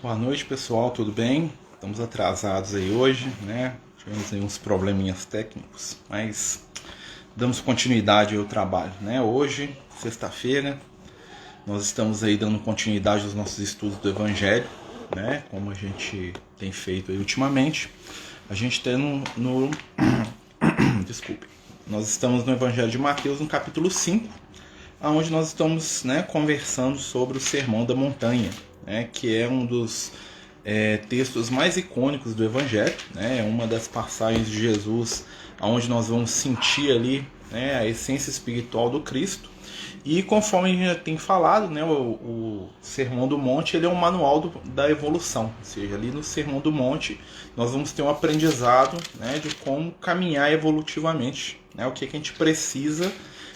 Boa noite, pessoal, tudo bem? Estamos atrasados aí hoje, né? Tivemos aí uns probleminhas técnicos, mas damos continuidade ao trabalho, né? Hoje, sexta-feira, nós estamos aí dando continuidade aos nossos estudos do Evangelho, né? Como a gente tem feito aí ultimamente. A gente está Desculpe. Nós estamos no Evangelho de Mateus, no capítulo 5, onde nós estamos, né, conversando sobre o Sermão da Montanha, né, que é um dos textos mais icônicos do Evangelho, né, é uma das passagens de Jesus onde nós vamos sentir ali, né, a essência espiritual do Cristo. E conforme a gente já tem falado, né, o Sermão do Monte ele é um manual da evolução, ou seja, ali no Sermão do Monte nós vamos ter um aprendizado, né, de como caminhar evolutivamente, né, o que a gente precisa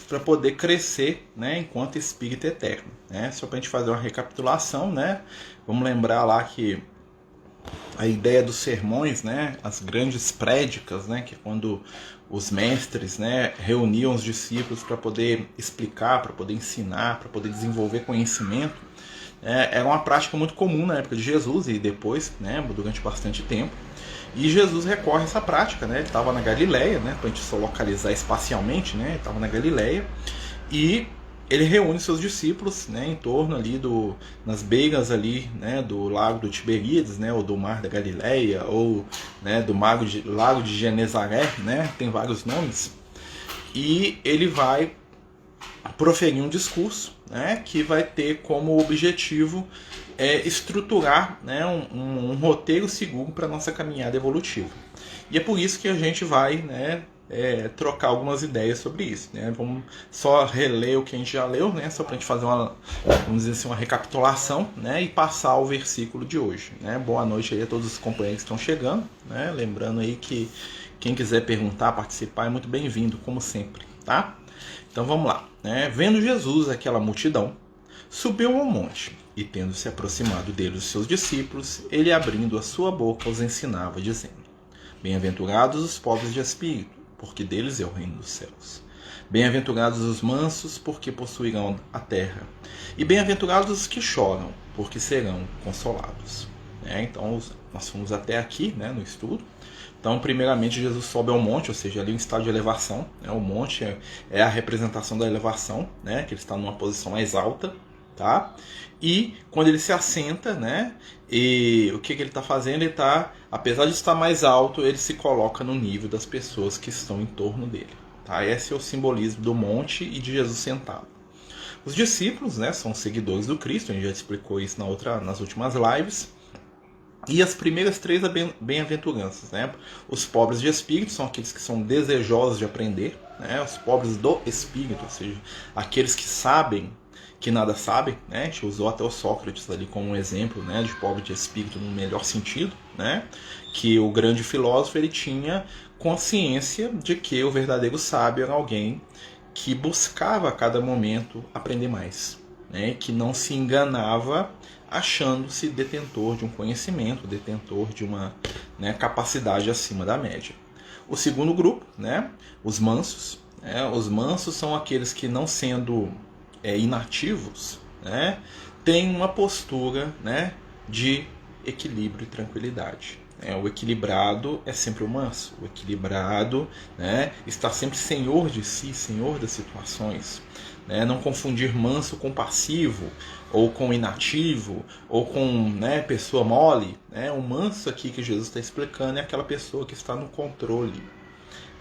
para poder crescer, né, enquanto espírito eterno, né? Só para a gente fazer uma recapitulação, né? Vamos lembrar lá que a ideia dos sermões, né, as grandes prédicas, né, que é quando os mestres, né, reuniam os discípulos para poder explicar, para poder ensinar, para poder desenvolver conhecimento, era uma prática muito comum na época de Jesus e depois, né, durante bastante tempo. E Jesus recorre a essa prática, né? Ele estava na Galileia, né? Para a gente só localizar espacialmente, né? Ele estava na Galileia e ele reúne seus discípulos, né? Em torno ali nas beiras ali, né? Do lago do Tiberíades, né? Ou do mar da Galileia, ou, né? Do lago de Genezaré, né? Tem vários nomes. E ele vai proferir um discurso, né? Que vai ter como objetivo estruturar, né, um roteiro seguro para a nossa caminhada evolutiva. E é por isso que a gente vai, né, trocar algumas ideias sobre isso, né? Vamos só reler o que a gente já leu, né, só para a gente fazer vamos dizer assim, uma recapitulação, né, e passar ao versículo de hoje, né? Boa noite aí a todos os companheiros que estão chegando, né? Lembrando aí que quem quiser perguntar, participar é muito bem-vindo, como sempre, tá? Então vamos lá, né? Vendo Jesus aquela multidão, subiu ao monte, e tendo se aproximado dele os seus discípulos, ele abrindo a sua boca os ensinava, dizendo: Bem-aventurados os pobres de espírito, porque deles é o reino dos céus. Bem-aventurados os mansos, porque possuirão a terra. E bem-aventurados os que choram, porque serão consolados. Então, nós fomos até aqui, né, no estudo. Então, primeiramente, Jesus sobe ao monte, ou seja, ali um estado de elevação. Né? O monte é a representação da elevação, né? Que ele está numa posição mais alta. Tá? E quando ele se assenta, né? E o que ele está fazendo? Ele está, apesar de estar mais alto, ele se coloca no nível das pessoas que estão em torno dele. Tá? Esse é o simbolismo do monte e de Jesus sentado. Os discípulos, né, são seguidores do Cristo, a gente já explicou isso nas últimas lives. E as primeiras três bem-aventuranças, né? Os pobres de espírito são aqueles que são desejosos de aprender, né? Os pobres do espírito, ou seja, aqueles que sabem que nada sabem, né? A gente usou até o Sócrates ali como um exemplo, né, de pobre de espírito no melhor sentido, né? Que o grande filósofo ele tinha consciência de que o verdadeiro sábio era alguém que buscava a cada momento aprender mais, né? Que não se enganava achando-se detentor de um conhecimento, detentor de uma, né, capacidade acima da média. O segundo grupo, né, os mansos. Os mansos são aqueles que, não sendo inativos, né, têm uma postura, né, de equilíbrio e tranquilidade. O equilibrado é sempre o manso. O equilibrado, né, está sempre senhor de si, senhor das situações. Não confundir manso com passivo, ou com inativo, ou com, né, pessoa mole. O manso aqui que Jesus está explicando é aquela pessoa que está no controle.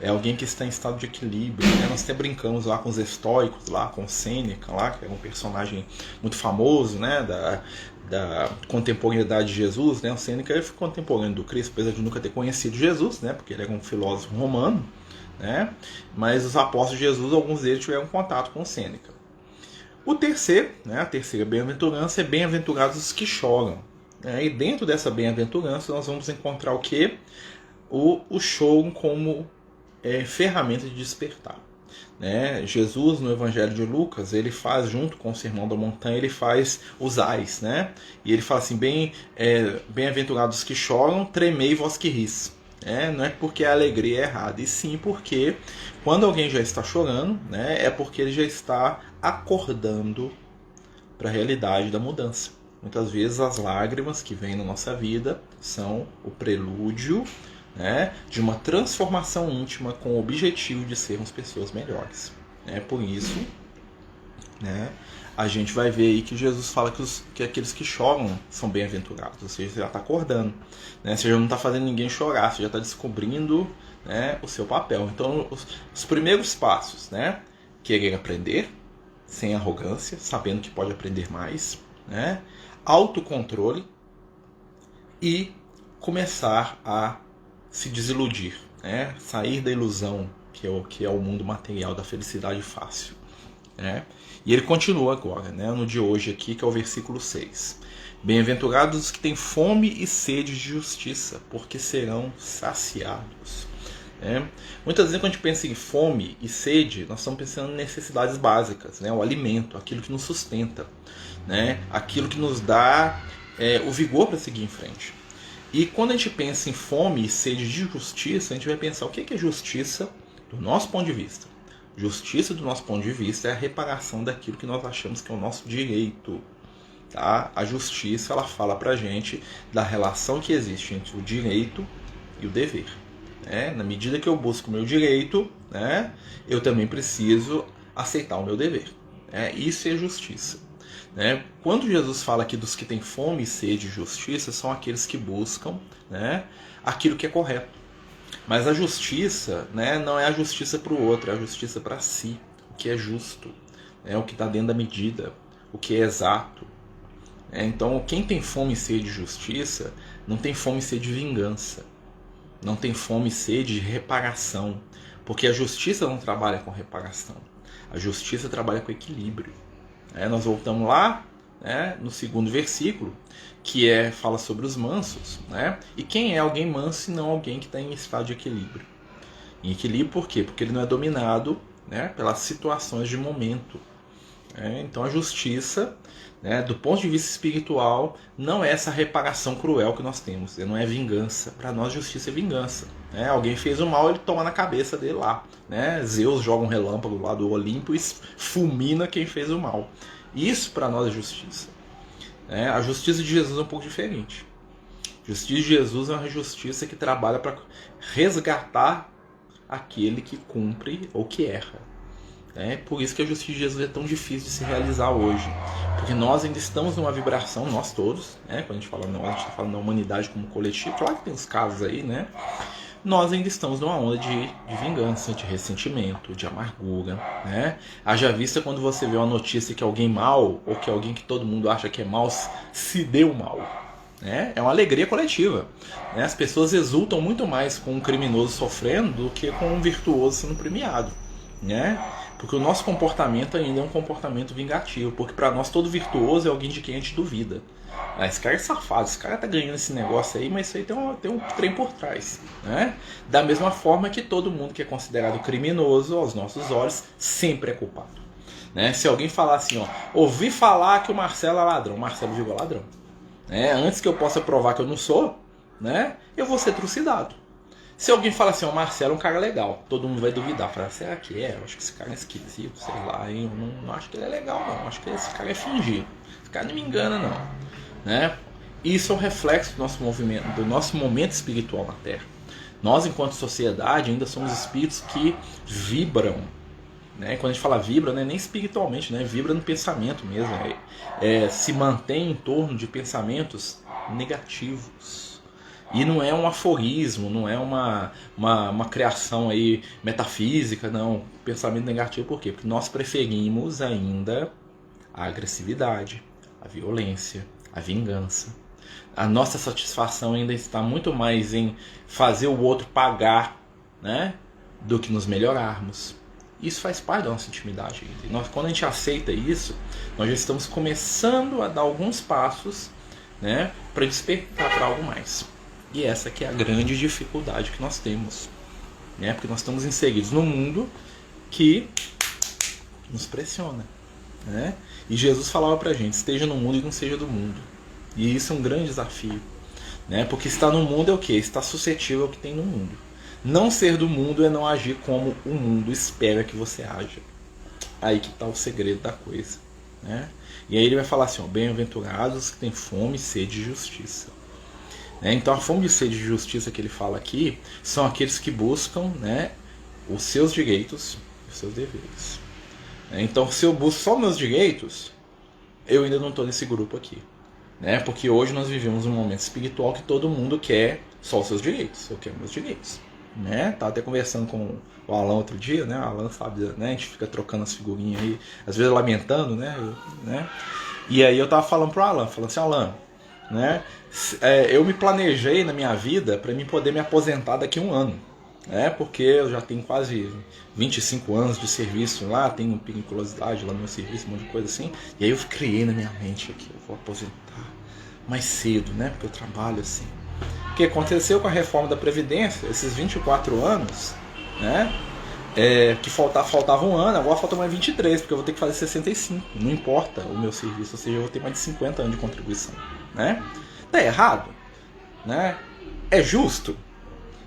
É alguém que está em estado de equilíbrio. Nós até brincamos lá com os estoicos, lá com Sêneca, lá, que é um personagem muito famoso, né, da contemporaneidade de Jesus. Né? O Sêneca foi contemporâneo do Cristo, apesar de nunca ter conhecido Jesus, né, porque ele era um filósofo romano. Né? Mas os apóstolos de Jesus, alguns deles tiveram contato com Sêneca. O terceiro, né, a terceira bem-aventurança é bem-aventurados os que choram. E dentro dessa bem-aventurança nós vamos encontrar o quê? O choro como ferramenta de despertar. Né? Jesus, no Evangelho de Lucas, ele faz, junto com o Sermão da Montanha, ele faz os ais, né? E ele fala assim, bem-aventurados que choram, tremei vós que ris. Não é porque a alegria é errada, e sim porque quando alguém já está chorando, né, é porque ele já está acordando para a realidade da mudança. Muitas vezes as lágrimas que vêm na nossa vida são o prelúdio, né, de uma transformação íntima com o objetivo de sermos pessoas melhores. Por isso, né, a gente vai ver aí que Jesus fala que aqueles que choram são bem-aventurados. Ou seja, você já está acordando, né? Você já não está fazendo ninguém chorar, você já está descobrindo, né, o seu papel. Então, os primeiros passos, né? Querer aprender, sem arrogância, sabendo que pode aprender mais, né? Autocontrole e começar a se desiludir, né? Sair da ilusão que é o mundo material da felicidade fácil, né? E ele continua agora, né, no de hoje aqui, que é o versículo 6. Bem-aventurados os que têm fome e sede de justiça, porque serão saciados. Muitas vezes quando a gente pensa em fome e sede, nós estamos pensando em necessidades básicas, né? O alimento, aquilo que nos sustenta, né? Aquilo que nos dá o vigor para seguir em frente. E quando a gente pensa em fome e sede de justiça, a gente vai pensar o que é justiça do nosso ponto de vista. Justiça, do nosso ponto de vista, é a reparação daquilo que nós achamos que é o nosso direito. Tá? A justiça, ela fala pra gente da relação que existe entre o direito e o dever. Na medida que eu busco o meu direito, né, eu também preciso aceitar o meu dever. Isso é justiça. Quando Jesus fala aqui dos que têm fome e sede de justiça, são aqueles que buscam, né, aquilo que é correto. Mas a justiça, né, não é a justiça para o outro, é a justiça para si, o que é justo, o que está dentro da medida, o que é exato. Então, quem tem fome e sede de justiça, não tem fome e sede de vingança, não tem fome e sede de reparação, porque a justiça não trabalha com reparação, a justiça trabalha com equilíbrio. Nós voltamos lá, né, no segundo versículo, que fala sobre os mansos, né? E quem é alguém manso se não alguém que está em estado de equilíbrio? Em equilíbrio por quê? Porque ele não é dominado, né, pelas situações de momento. Então a justiça, né, do ponto de vista espiritual, não é essa reparação cruel que nós temos, não é vingança. Para nós justiça é vingança. Alguém fez o mal, ele toma na cabeça dele lá. Zeus joga um relâmpago lá do Olimpo e fulmina quem fez o mal. Isso para nós é justiça. A justiça de Jesus é um pouco diferente. A justiça de Jesus é uma justiça que trabalha para resgatar aquele que cumpre ou que erra. Por isso que a justiça de Jesus é tão difícil de se realizar hoje. Porque nós ainda estamos numa vibração, nós todos, quando a gente fala nós, a gente está falando da humanidade como coletivo, claro que tem os casos aí, né? Nós ainda estamos numa onda de vingança, de ressentimento, de amargura, né? Haja vista quando você vê uma notícia que alguém mal, ou que alguém que todo mundo acha que é mal, se deu mal. É uma alegria coletiva. As pessoas exultam muito mais com um criminoso sofrendo do que com um virtuoso sendo premiado. Porque o nosso comportamento ainda é um comportamento vingativo, porque para nós todo virtuoso é alguém de quem a gente duvida. Esse cara é safado, esse cara tá ganhando esse negócio aí, mas isso aí tem um trem por trás. Da mesma forma que todo mundo que é considerado criminoso aos nossos olhos sempre é culpado. Se alguém falar assim, ouvi falar que o Marcelo é ladrão, Marcelo virou ladrão. Antes que eu possa provar que eu não sou, eu vou ser trucidado. Se alguém fala assim, o Marcelo é um cara legal, todo mundo vai duvidar. Falar, será que é? Eu acho que esse cara é esquisito, sei lá, eu não acho que ele é legal não, eu acho que esse cara é fingir. Esse cara não me engana não. Isso é um reflexo do nosso movimento, do nosso momento espiritual na Terra. Nós, enquanto sociedade, ainda somos espíritos que vibram. Quando a gente fala vibra, não é nem espiritualmente, vibra no pensamento mesmo. Se mantém em torno de pensamentos negativos. E não é um aforismo, não é uma criação aí metafísica, não. Pensamento negativo por quê? Porque nós preferimos ainda a agressividade, a violência, a vingança. A nossa satisfação ainda está muito mais em fazer o outro pagar, do que nos melhorarmos. Isso faz parte da nossa intimidade. E quando a gente aceita isso, nós já estamos começando a dar alguns passos, para despertar para algo mais. E essa que é a grande dificuldade que nós temos. Porque nós estamos inseridos num mundo que nos pressiona. E Jesus falava pra gente, esteja no mundo e não seja do mundo. E isso é um grande desafio. Porque estar no mundo é o quê? Estar suscetível ao que tem no mundo. Não ser do mundo é não agir como o mundo espera que você haja. Aí que está o segredo da coisa. né? E aí ele vai falar assim, ó, bem-aventurados que têm fome e sede de justiça. Né? Então a fome e sede de justiça que ele fala aqui são aqueles que buscam, né, os seus direitos e os seus deveres. Então se eu busco só meus direitos, eu ainda não estou nesse grupo aqui. Né? Porque hoje nós vivemos um momento espiritual que todo mundo quer só os seus direitos. Eu quero meus direitos. Né? Tava até conversando com o Alan outro dia, né? O Alan sabe, né? A gente fica trocando as figurinhas aí, às vezes lamentando, né? E aí eu tava falando pro Alan, falando assim, Alan, né? Eu me planejei na minha vida para mim poder me aposentar daqui a um ano. Né? Porque eu já tenho quase 25 anos de serviço lá, tenho periculosidade lá no meu serviço, um monte de coisa assim. E aí eu criei na minha mente aqui, eu vou aposentar mais cedo, né? Porque eu trabalho assim. O que aconteceu com a reforma da Previdência, esses 24 anos, né? Que faltava um ano, agora falta mais 23, porque eu vou ter que fazer 65. Não importa o meu serviço, ou seja, eu vou ter mais de 50 anos de contribuição. Né? Tá errado? Né? É justo?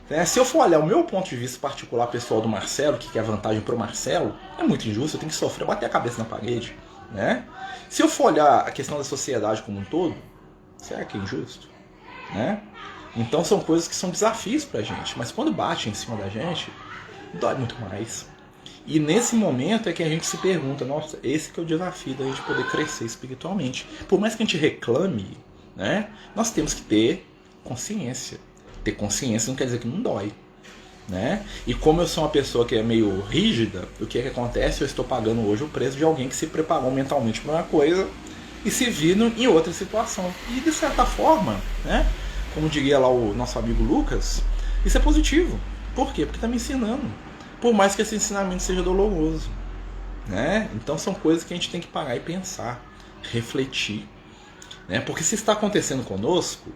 Né? Se eu for olhar o meu ponto de vista particular pessoal do Marcelo, que é a vantagem pro Marcelo, é muito injusto, eu tenho que sofrer, bater a cabeça na parede. Né? Se eu for olhar a questão da sociedade como um todo, será que é injusto? Né? Então são coisas que são desafios pra gente, mas quando bate em cima da gente, dói muito mais. E nesse momento é que a gente se pergunta, nossa, esse que é o desafio da gente poder crescer espiritualmente. Por mais que a gente reclame, né, nós temos que ter consciência. Ter consciência não quer dizer que não dói. Né? E como eu sou uma pessoa que é meio rígida, o que acontece? Eu estou pagando hoje o preço de alguém que se preparou mentalmente para uma coisa e se viram em outra situação. E de certa forma, né, como diria lá o nosso amigo Lucas, isso é positivo. Por quê? Porque está me ensinando. Por mais que esse ensinamento seja doloroso. Né? Então são coisas que a gente tem que parar e pensar, refletir. Né? Porque se está acontecendo conosco,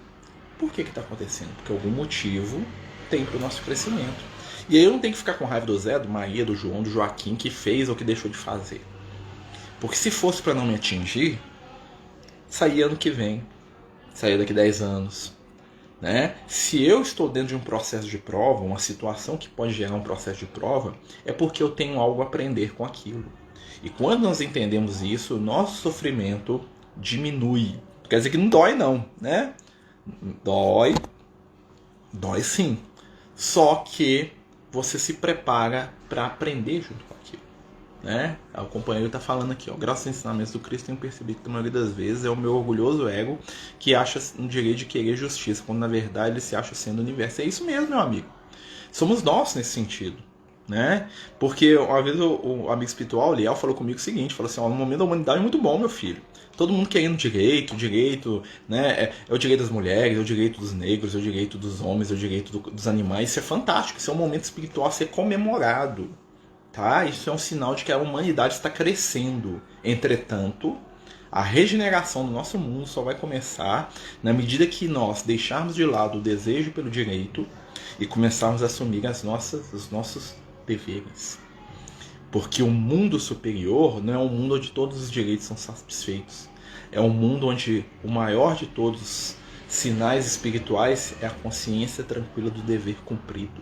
por que está acontecendo? Porque algum motivo tem para o nosso crescimento. E aí eu não tenho que ficar com raiva do Zé, do Maria, do João, do Joaquim, que fez ou que deixou de fazer. Porque se fosse para não me atingir, saía ano que vem, saía daqui 10 anos. Né? Se eu estou dentro de um processo de prova, uma situação que pode gerar um processo de prova, é porque eu tenho algo a aprender com aquilo. E quando nós entendemos isso, o nosso sofrimento diminui. Quer dizer que não dói não, né? Dói sim. Só que você se prepara para aprender junto com aquilo. Né? O companheiro está falando aqui, ó, graças aos ensinamentos do Cristo, tenho percebido que a maioria das vezes é o meu orgulhoso ego que acha no direito de querer justiça, quando na verdade ele se acha sendo o universo. É isso mesmo, meu amigo. Somos nós nesse sentido. Né? Porque uma vez o amigo espiritual, o Liel, falou comigo o seguinte, falou assim, ó, no momento da humanidade é muito bom, meu filho. Todo mundo querendo direito, né? É o direito das mulheres, é o direito dos negros, é o direito dos homens, é o direito dos animais. Isso é fantástico, isso é um momento espiritual a ser comemorado. Tá? Isso é um sinal de que a humanidade está crescendo. Entretanto, a regeneração do nosso mundo só vai começar na medida que nós deixarmos de lado o desejo pelo direito e começarmos a assumir os nossos deveres. Porque o mundo superior não é um mundo onde todos os direitos são satisfeitos. É um mundo onde o maior de todos os sinais espirituais é a consciência tranquila do dever cumprido.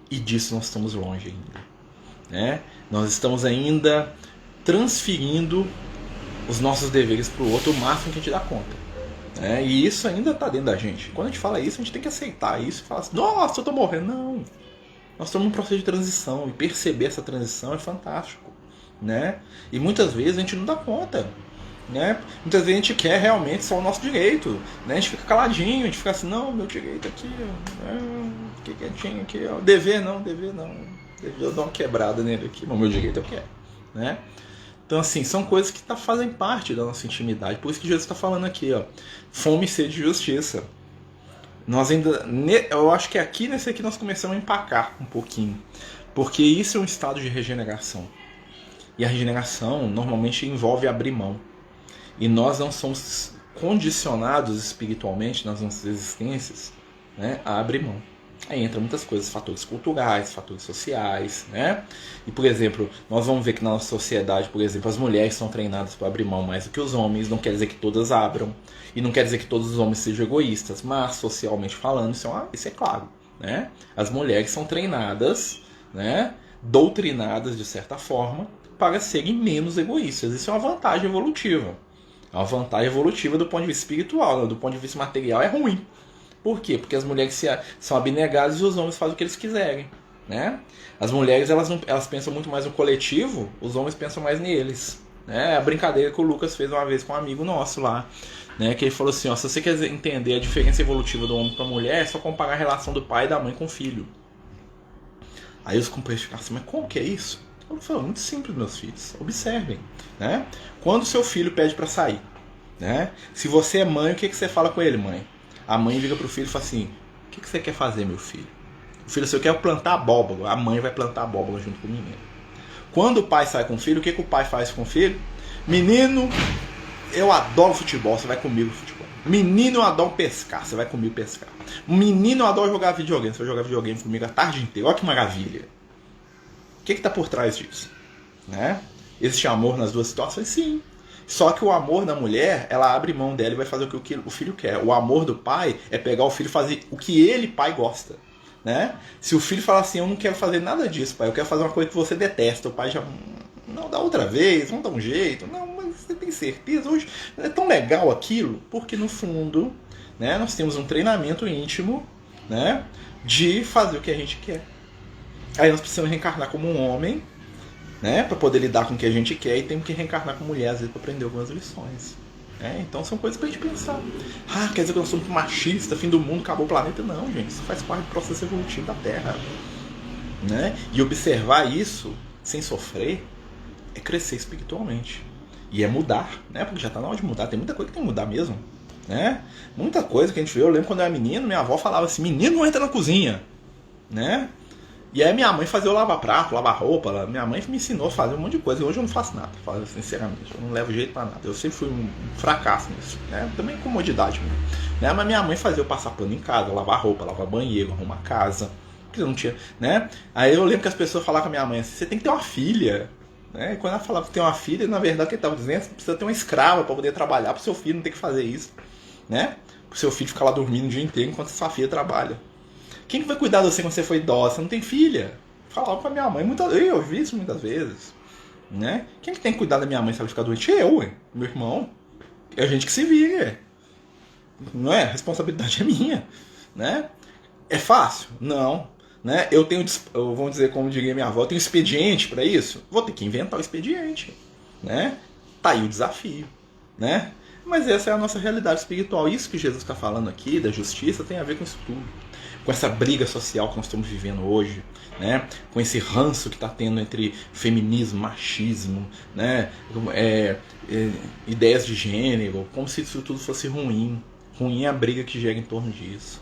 E disso nós estamos longe ainda. Né? Nós estamos ainda transferindo os nossos deveres para o outro o máximo que a gente dá conta. Né? E isso ainda está dentro da gente. Quando a gente fala isso, a gente tem que aceitar isso e falar assim, nossa, eu estou morrendo. Não. Nós estamos num processo de transição e perceber essa transição é fantástico. Né? E muitas vezes a gente não dá conta. Né? Muitas vezes a gente quer realmente só o nosso direito. Né? A gente fica caladinho, a gente fica assim, não, meu direito aqui, fiquei quietinho aqui, ó. Dever não. Eu dou uma quebrada nele aqui, mas o meu direito eu quero. Né? Então, assim, são coisas que fazem parte da nossa intimidade. Por isso que Jesus está falando aqui, ó, fome e sede de justiça. Nós ainda, eu acho que aqui nesse aqui nós começamos a empacar um pouquinho, porque isso é um estado de regeneração. E a regeneração normalmente envolve abrir mão. E nós não somos condicionados espiritualmente nas nossas existências, né, a abrir mão. Aí entra muitas coisas, fatores culturais, fatores sociais, né? E, por exemplo, nós vamos ver que na nossa sociedade, por exemplo, as mulheres são treinadas para abrir mão mais do que os homens. Não quer dizer que todas abram. E não quer dizer que todos os homens sejam egoístas. Mas, socialmente falando, isso é claro, né? As mulheres são treinadas, né, doutrinadas, de certa forma, para serem menos egoístas. Isso é uma vantagem evolutiva. É uma vantagem evolutiva do ponto de vista espiritual, né? Do ponto de vista material é ruim. Por quê? Porque as mulheres são abnegadas e os homens fazem o que eles quiserem, né? As mulheres elas pensam muito mais no coletivo, os homens pensam mais neles. Né? A brincadeira que o Lucas fez uma vez com um amigo nosso lá, né? Que ele falou assim, ó, se você quer entender a diferença evolutiva do homem para a mulher, é só comparar a relação do pai e da mãe com o filho. Aí os companheiros ficaram assim, mas como que é isso? Eu falei, muito simples, meus filhos, observem, né? Quando seu filho pede para sair, né? Se você é mãe, o que você fala com ele, mãe? A mãe liga pro filho e fala assim, o que você quer fazer, meu filho? O filho, se eu quero plantar abóbora, a mãe vai plantar abóbora junto com o menino. Quando o pai sai com o filho, o que o pai faz com o filho? Menino, eu adoro futebol, você vai comigo no futebol. Menino, eu adoro pescar, você vai comigo pescar. Menino, eu adoro jogar videogame, você vai jogar videogame comigo a tarde inteira. Olha que maravilha. O que está por trás disso? Né? Existe amor nas duas situações? Sim. Só que o amor da mulher, ela abre mão dela e vai fazer o que o filho quer. O amor do pai é pegar o filho e fazer o que ele, pai, gosta. Né? Se o filho falar assim, eu não quero fazer nada disso, pai, eu quero fazer uma coisa que você detesta, o pai já, não, dá outra vez, vamos dar um jeito, não, mas você tem certeza, hoje é tão legal aquilo, porque no fundo, né, nós temos um treinamento íntimo, né, de fazer o que a gente quer. Aí nós precisamos reencarnar como um homem, né, para poder lidar com o que a gente quer, e temos que reencarnar como mulher, às vezes, para aprender algumas lições. Então são coisas pra gente pensar. Quer dizer que nós somos machistas, fim do mundo, acabou o planeta? Não, gente, isso faz parte do processo evolutivo da Terra. Né? E observar isso, sem sofrer, é crescer espiritualmente. E é mudar, né? Porque já está na hora de mudar, tem muita coisa que tem que mudar mesmo. Né? Muita coisa que a gente vê, eu lembro quando eu era menino, minha avó falava assim, menino não entra na cozinha. Né? E aí minha mãe fazia eu lavar prato, lavar roupa, minha mãe me ensinou a fazer um monte de coisa, e hoje eu não faço nada, sinceramente, eu não levo jeito pra nada, eu sempre fui um fracasso nisso, né? Também comodidade mesmo, né? Mas minha mãe fazia eu passar pano em casa, lavar roupa, lavar banheiro, arrumar casa, porque eu não tinha, né? Aí eu lembro que as pessoas falavam com a minha mãe assim, você tem que ter uma filha, né? E quando ela falava que tem uma filha, na verdade o que ele estava dizendo, você precisa ter uma escrava para poder trabalhar, pro seu filho não ter que fazer isso, né? Pro seu filho ficar lá dormindo o dia inteiro enquanto sua filha trabalha. Quem que vai cuidar de você quando você for idosa? Você não tem filha? Falava com a minha mãe, eu ouvi isso muitas vezes. Né? Quem que tem que cuidar da minha mãe se ela ficar doente? Eu, meu irmão. É a gente que se vira. Não é? A responsabilidade é minha. Né? É fácil? Não. Né? Vamos dizer, como diria minha avó, eu tenho expediente para isso? Vou ter que inventar o expediente. Né? Tá aí o desafio. Né? Mas essa é a nossa realidade espiritual. Isso que Jesus está falando aqui, da justiça, tem a ver com isso tudo. Com essa briga social que nós estamos vivendo hoje, né? Com esse ranço que está tendo entre feminismo, machismo, né? Ideias de gênero, como se isso tudo fosse ruim. Ruim é a briga que gera em torno disso.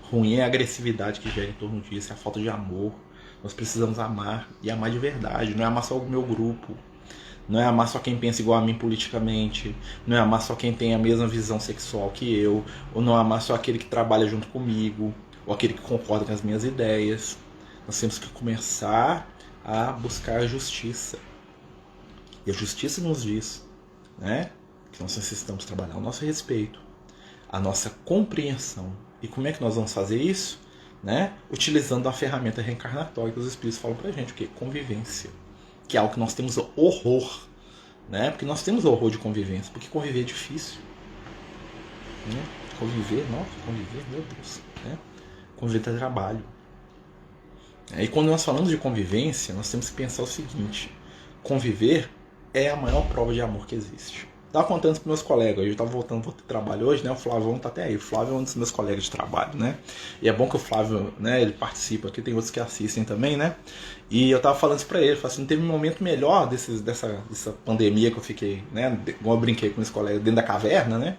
Ruim é a agressividade que gera em torno disso, é a falta de amor. Nós precisamos amar, e amar de verdade, não é amar só o meu grupo. Não é amar só quem pensa igual a mim politicamente. Não é amar só quem tem a mesma visão sexual que eu. Ou não é amar só aquele que trabalha junto comigo. Ou aquele que concorda com as minhas ideias. Nós temos que começar a buscar a justiça. E a justiça nos diz, né, que nós necessitamos trabalhar o nosso respeito, a nossa compreensão. E como é que nós vamos fazer isso? Né? Utilizando a ferramenta reencarnatória que os espíritos falam pra gente, o quê? Convivência. Que é algo que nós temos horror, né? Porque nós temos horror de convivência, porque conviver é difícil, né? Conviver, meu Deus, né? Conviver é trabalho. E quando nós falamos de convivência, nós temos que pensar o seguinte: conviver é a maior prova de amor que existe. Estava contando para meus colegas, eu estava voltando para o trabalho hoje, né? O Flávio está até aí. O Flávio é um dos meus colegas de trabalho, né? E é bom que o Flávio, né, ele participa aqui, tem outros que assistem também, né? E eu estava falando isso para ele, falei assim, não teve um momento melhor dessa pandemia que eu fiquei, né? Igual eu brinquei com meus colegas dentro da caverna, né?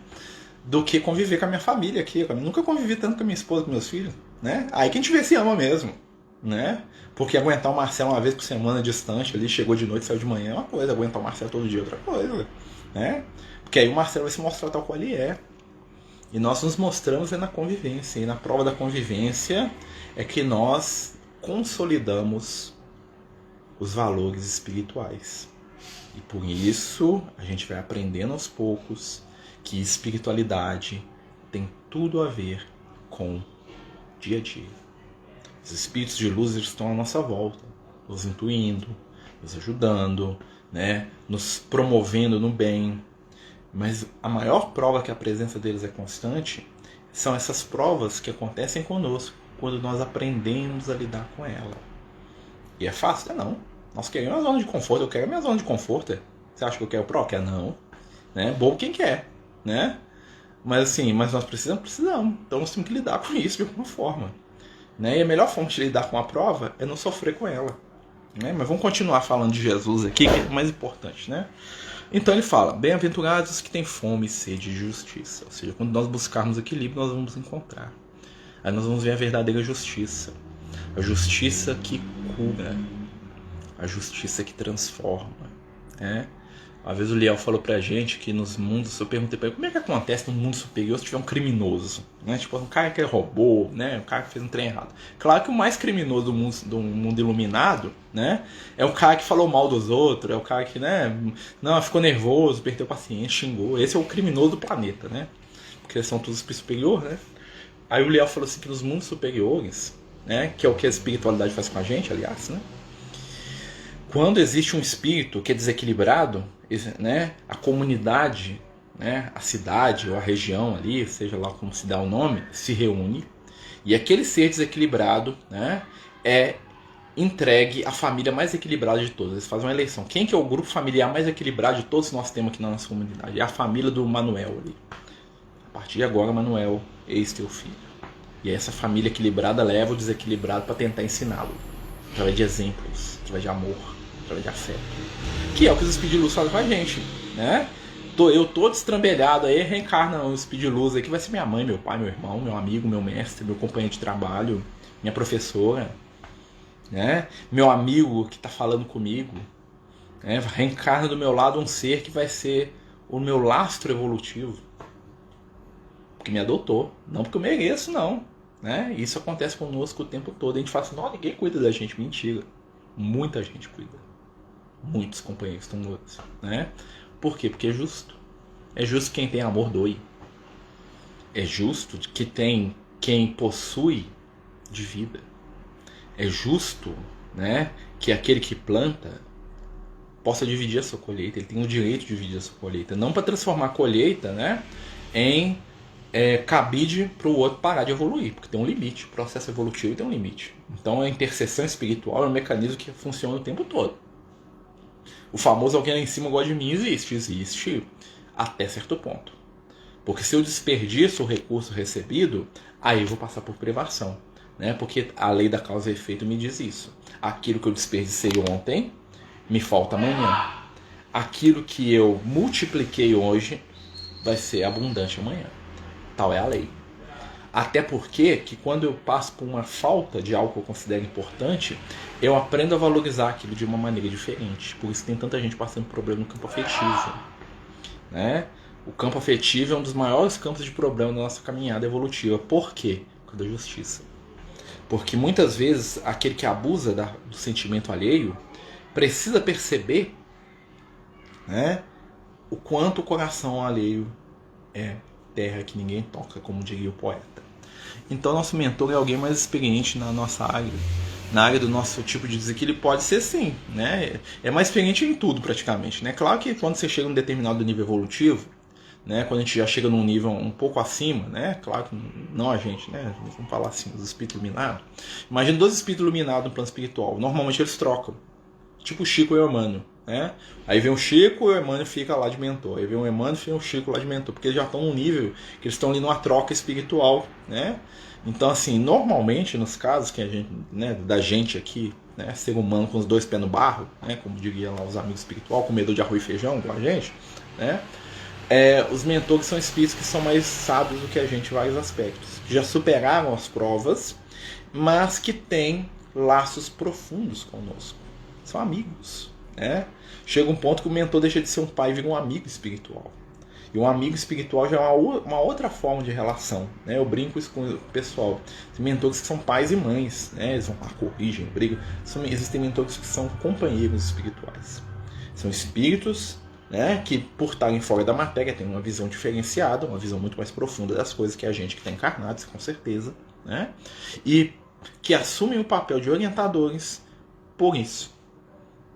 Do que conviver com a minha família aqui. Eu nunca convivi tanto com a minha esposa, com meus filhos, né? Aí que a gente vê se ama mesmo, né? Porque aguentar o Marcelo uma vez por semana distante, ali chegou de noite, saiu de manhã é uma coisa, aguentar o Marcelo todo dia é outra coisa, né? Porque aí o Marcelo vai se mostrar tal qual ele é. E nós nos mostramos na convivência. E na prova da convivência é que nós consolidamos os valores espirituais. E por isso a gente vai aprendendo aos poucos que espiritualidade tem tudo a ver com dia a dia. Os espíritos de luz estão à nossa volta, nos intuindo, nos ajudando, né, nos promovendo no bem. Mas a maior prova que a presença deles é constante são essas provas que acontecem conosco quando nós aprendemos a lidar com ela. E é fácil? Não. Nós queremos uma zona de conforto, eu quero a minha zona de conforto. Você acha que eu quero pro? Quer? Não. Né? Bom quem quer, né? Mas assim, mas nós precisamos. Então nós temos que lidar com isso de alguma forma. Né? E a melhor forma de lidar com a prova é não sofrer com ela. Né? Mas vamos continuar falando de Jesus aqui, que é o mais importante, né? Então ele fala, bem-aventurados os que têm fome e sede de justiça. Ou seja, quando nós buscarmos equilíbrio, nós vamos encontrar. Aí nós vamos ver a verdadeira justiça. A justiça que cura. A justiça que transforma. Né? Uma vez o Liel falou pra gente que nos mundos, eu perguntei pra ele, como é que acontece no mundo superior se tiver um criminoso? Né? Tipo, um cara que roubou, né? Um cara que fez um trem errado. Claro que o mais criminoso do mundo iluminado, né? É o cara que falou mal dos outros, é o cara que, né? Não, ficou nervoso, perdeu paciência, xingou. Esse é o criminoso do planeta, né? Porque eles são todos superior, né? Aí o Liel falou assim que nos mundos superiores, né? Que é o que a espiritualidade faz com a gente, aliás, né? Quando existe um espírito que é desequilibrado, né, a comunidade, né, a cidade ou a região ali, seja lá como se dá o nome, se reúne e aquele ser desequilibrado, né, é entregue à família mais equilibrada de todas. Eles fazem uma eleição. Quem que é o grupo familiar mais equilibrado de todos que nós temos aqui na nossa comunidade? É a família do Manuel ali. A partir de agora, Manuel, eis teu filho. E essa família equilibrada leva o desequilibrado para tentar ensiná-lo. Através de exemplos, através de amor, através de afeto. Que é o que os Speed Luz fazem com a gente, né? Eu todo estrambelhado aí, reencarna o Speed Luz aí, que vai ser minha mãe, meu pai, meu irmão, meu amigo, meu mestre, meu companheiro de trabalho, minha professora, né? Meu amigo que está falando comigo, né? Reencarna do meu lado um ser que vai ser o meu lastro evolutivo, porque me adotou, não porque eu mereço, não, né? Isso acontece conosco o tempo todo. A gente fala assim, não, ninguém cuida da gente. Mentira, muita gente cuida. Muitos companheiros estão mortos, né? Por quê? Porque é justo. É justo quem tem amor doe. É justo que tem quem possui de vida. É justo, né, que aquele que planta possa dividir a sua colheita. Ele tem o direito de dividir a sua colheita. Não para transformar a colheita, né, em cabide para o outro parar de evoluir. Porque tem um limite. O processo evolutivo tem um limite. Então a intercessão espiritual é um mecanismo que funciona o tempo todo. O famoso alguém lá em cima gosta de mim existe até certo ponto. Porque se eu desperdiço o recurso recebido, aí eu vou passar por privação. Né? Porque a lei da causa e efeito me diz isso. Aquilo que eu desperdicei ontem, me falta amanhã. Aquilo que eu multipliquei hoje, vai ser abundante amanhã. Tal é a lei. Até porque que quando eu passo por uma falta de algo que eu considero importante, eu aprendo a valorizar aquilo de uma maneira diferente. Por isso tem tanta gente passando problema no campo afetivo. Né? O campo afetivo é um dos maiores campos de problema da nossa caminhada evolutiva. Por quê? Por causa da justiça. Porque muitas vezes aquele que abusa do sentimento alheio precisa perceber, né, o quanto o coração alheio é terra que ninguém toca, como diria o poeta. Então nosso mentor é alguém mais experiente na nossa área, na área do nosso tipo de desequilíbrio. Pode ser sim, né? É mais experiente em tudo praticamente, né? Claro que quando você chega a um determinado nível evolutivo, né, quando a gente já chega num nível um pouco acima, né, claro que não a gente, né, vamos falar assim, os espíritos iluminados. Imagina dois espíritos iluminados no plano espiritual, normalmente eles trocam, tipo o Chico e o Emmanuel, né? Aí vem o Chico e o Emmanuel fica lá de mentor, aí vem o Emmanuel e vem o Chico lá de mentor, porque eles já estão num nível que eles estão ali numa troca espiritual, né? Então assim, normalmente nos casos que a gente, né, da gente aqui, né, ser humano com os dois pés no barro, né, como diriam lá os amigos espirituais, comedor de arroz e feijão com a gente, né? Os mentores são espíritos que são mais sábios do que a gente em vários aspectos. Já superaram as provas, mas que têm laços profundos conosco. São amigos. Né? Chega um ponto que o mentor deixa de ser um pai e vira um amigo espiritual. E um amigo espiritual já é uma outra forma de relação. Né? Eu brinco isso com o pessoal. Tem mentores que são pais e mães. Né? Eles vão lá, corrigem, brigam. Existem mentores que são companheiros espirituais. São espíritos, né, que por estarem fora da matéria tem uma visão diferenciada, uma visão muito mais profunda das coisas que a gente que está encarnado, com certeza, né, e que assumem o papel de orientadores por isso.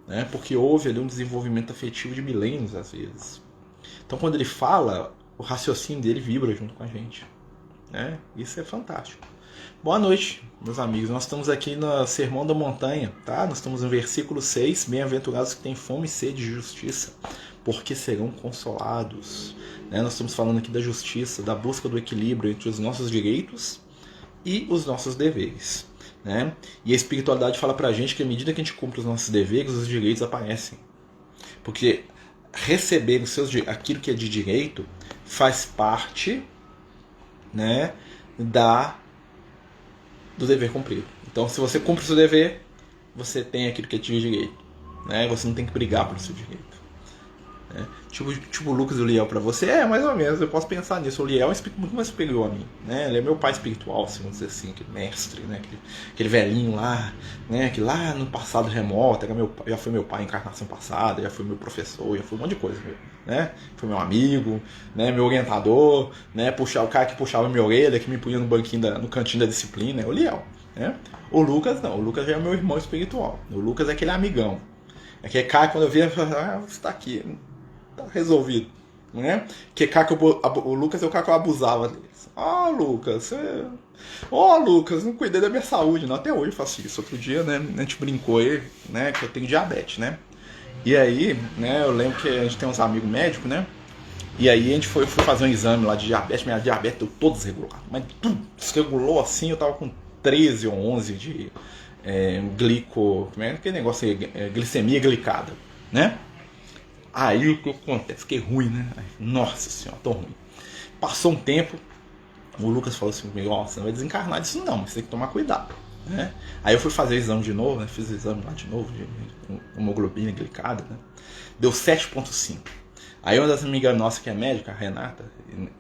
né? Porque houve ali um desenvolvimento afetivo de milênios às vezes. Então quando ele fala, o raciocínio dele vibra junto com a gente, né? Isso é fantástico. Boa noite, meus amigos. Nós estamos aqui no Sermão da Montanha, tá? Nós estamos no versículo 6. Bem-aventurados que têm fome e sede de justiça, porque serão consolados. Né? Nós estamos falando aqui da justiça, da busca do equilíbrio entre os nossos direitos e os nossos deveres. Né? E a espiritualidade fala pra gente que à medida que a gente cumpre os nossos deveres, os direitos aparecem. Porque receber aquilo que é de direito faz parte, né, do dever cumprido. Então, se você cumpre o seu dever, você tem aquilo que é de direito. Né? Você não tem que brigar pelo seu direito. Né? Tipo o Lucas e o Liel pra você, mais ou menos, eu posso pensar nisso. O Liel é muito mais superior a mim. Né? Ele é meu pai espiritual, assim, vamos dizer assim, aquele mestre, né? aquele velhinho lá, né? Que lá no passado remoto, já foi meu pai em encarnação passada, já foi meu professor, já foi um monte de coisa. Né? Foi meu amigo, né? Meu orientador, né? O cara que puxava minha orelha, que me punha no banquinho, no cantinho da disciplina, é o Liel. Né? O Lucas não, o Lucas já é meu irmão espiritual. O Lucas é aquele amigão. É aquele cara, quando eu vi, você está aqui, tá resolvido. Né? Que cara que o Lucas é o cara que eu abusava deles. Lucas, Lucas, não cuidei da minha saúde, não. Até hoje eu faço isso. Outro dia, né, a gente brincou aí, né, que eu tenho diabetes, né? E aí, né, eu lembro que a gente tem uns amigos médicos, né? E aí a gente foi fazer um exame lá de diabetes, minha diabetes deu todo desregulado. Mas tudo desregulou assim, eu tava com 13 ou 11 de como é aquele negócio aí, glicemia glicada, né? Aí o que acontece? Fiquei ruim, né? Nossa senhora, tô ruim. Passou um tempo, o Lucas falou assim comigo, você não vai desencarnar disso não, mas você tem que tomar cuidado. Né? Aí eu fui fazer o exame de novo, né? Fiz o exame lá de novo, de hemoglobina glicada, né? Deu 7,5. Aí uma das amigas nossas que é médica, a Renata,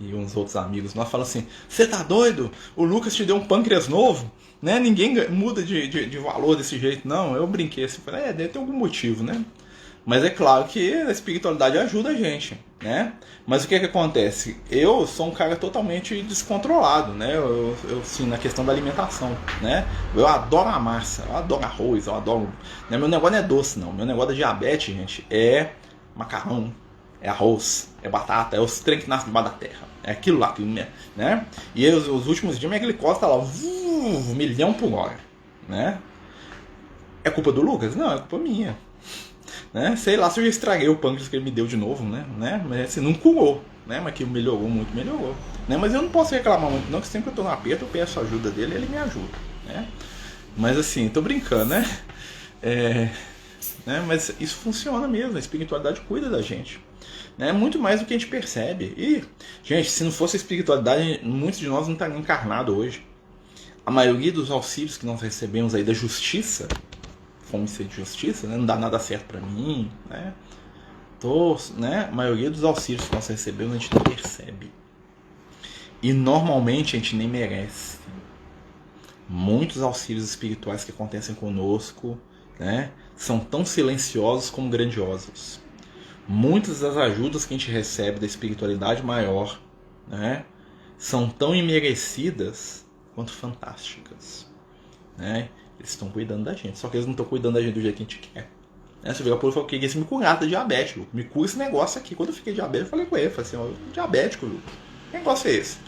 e uns outros amigos nós falam assim, você tá doido? O Lucas te deu um pâncreas novo? Né? Ninguém muda de valor desse jeito, não. Eu brinquei assim, falei, deve ter algum motivo, né? Mas é claro que a espiritualidade ajuda a gente, né? Mas o que acontece? Eu sou um cara totalmente descontrolado, né? Eu sim, na questão da alimentação, né? Eu adoro a massa, eu adoro arroz, eu adoro... Né? Meu negócio não é doce, não. Meu negócio da diabetes, gente, é macarrão, é arroz, é batata, é os trem que nasce debaixo da terra. É aquilo lá, né? E aí, os últimos dias minha glicose tá lá, 1 milhão por hora, né? É culpa do Lucas? Não, é culpa minha. Né? Sei lá se eu já estraguei o pâncreas que ele me deu de novo, né? Mas assim, não curou, né? Mas que melhorou muito, melhorou. Né? Mas eu não posso reclamar muito não, que sempre que eu tô no aperto eu peço a ajuda dele e ele me ajuda, né? Mas assim, tô brincando, né? Né? Mas isso funciona mesmo, a espiritualidade cuida da gente. Né? Muito mais do que a gente percebe. E, gente, se não fosse a espiritualidade, muitos de nós não estariam encarnados hoje. A maioria dos auxílios que nós recebemos aí da justiça, fome e sede de justiça, né? Não dá nada certo pra mim, né? A maioria dos auxílios que nós recebemos a gente não percebe. E normalmente a gente nem merece. Muitos auxílios espirituais que acontecem conosco, né, são tão silenciosos como grandiosos. Muitas das ajudas que a gente recebe da espiritualidade maior, né, são tão imerecidas quanto fantásticas. Né? Eles estão cuidando da gente, só que eles não estão cuidando da gente do jeito que a gente quer. Né? Você vê a polícia falou que esse me curar da diabetes, Lu. Me cura esse negócio aqui. Quando eu fiquei diabético, eu falei com ele, falei assim, diabético, Lu. Que negócio é esse?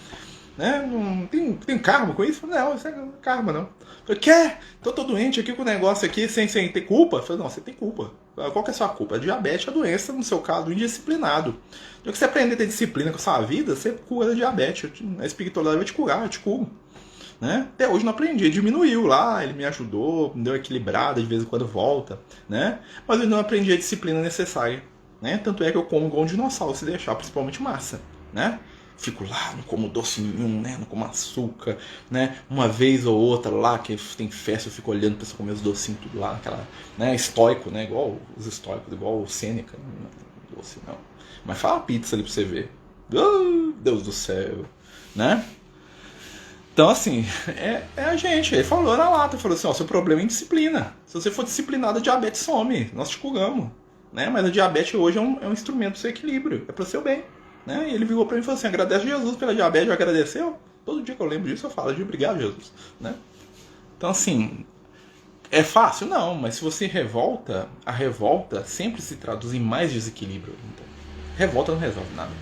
Né? Não tem karma com isso? Não, isso é karma, não. Eu falei, tô doente aqui com o negócio aqui sem ter culpa? Eu falei, não, você tem culpa. Qual que é a sua culpa? A diabetes é a doença, no seu caso, indisciplinado. Então, que você aprender a ter disciplina com a sua vida, você cura a diabetes. A espiritualidade vai te curar, eu te curo. Né? Até hoje não aprendi, diminuiu lá, ele me ajudou, me deu equilibrada, de vez em quando volta, né? Mas eu não aprendi a disciplina necessária, né? Tanto é que eu como igual um dinossauro se deixar, principalmente massa, né? Fico lá, não como doce nenhum, né? Não como açúcar, né? Uma vez ou outra lá, que tem festa, eu fico olhando pra pessoa comer os docinhos tudo lá, aquela, né? Estoico, né? Igual os estoicos, igual o Sêneca, não, doce não. Mas fala pizza ali pra você ver. Deus do céu, né? Então, assim, é a gente. Ele falou na lata, falou assim, seu problema é indisciplina. Se você for disciplinado, a diabetes some, nós te curamos. Né? Mas a diabetes hoje é um instrumento do seu equilíbrio, é para o seu bem. Né? E ele virou para mim e falou assim, agradece Jesus pela diabetes, já agradeceu? Todo dia que eu lembro disso eu falo, obrigado Jesus. Né? Então, assim, É fácil? Não, mas se você revolta, a revolta sempre se traduz em mais desequilíbrio. Então, revolta não resolve nada.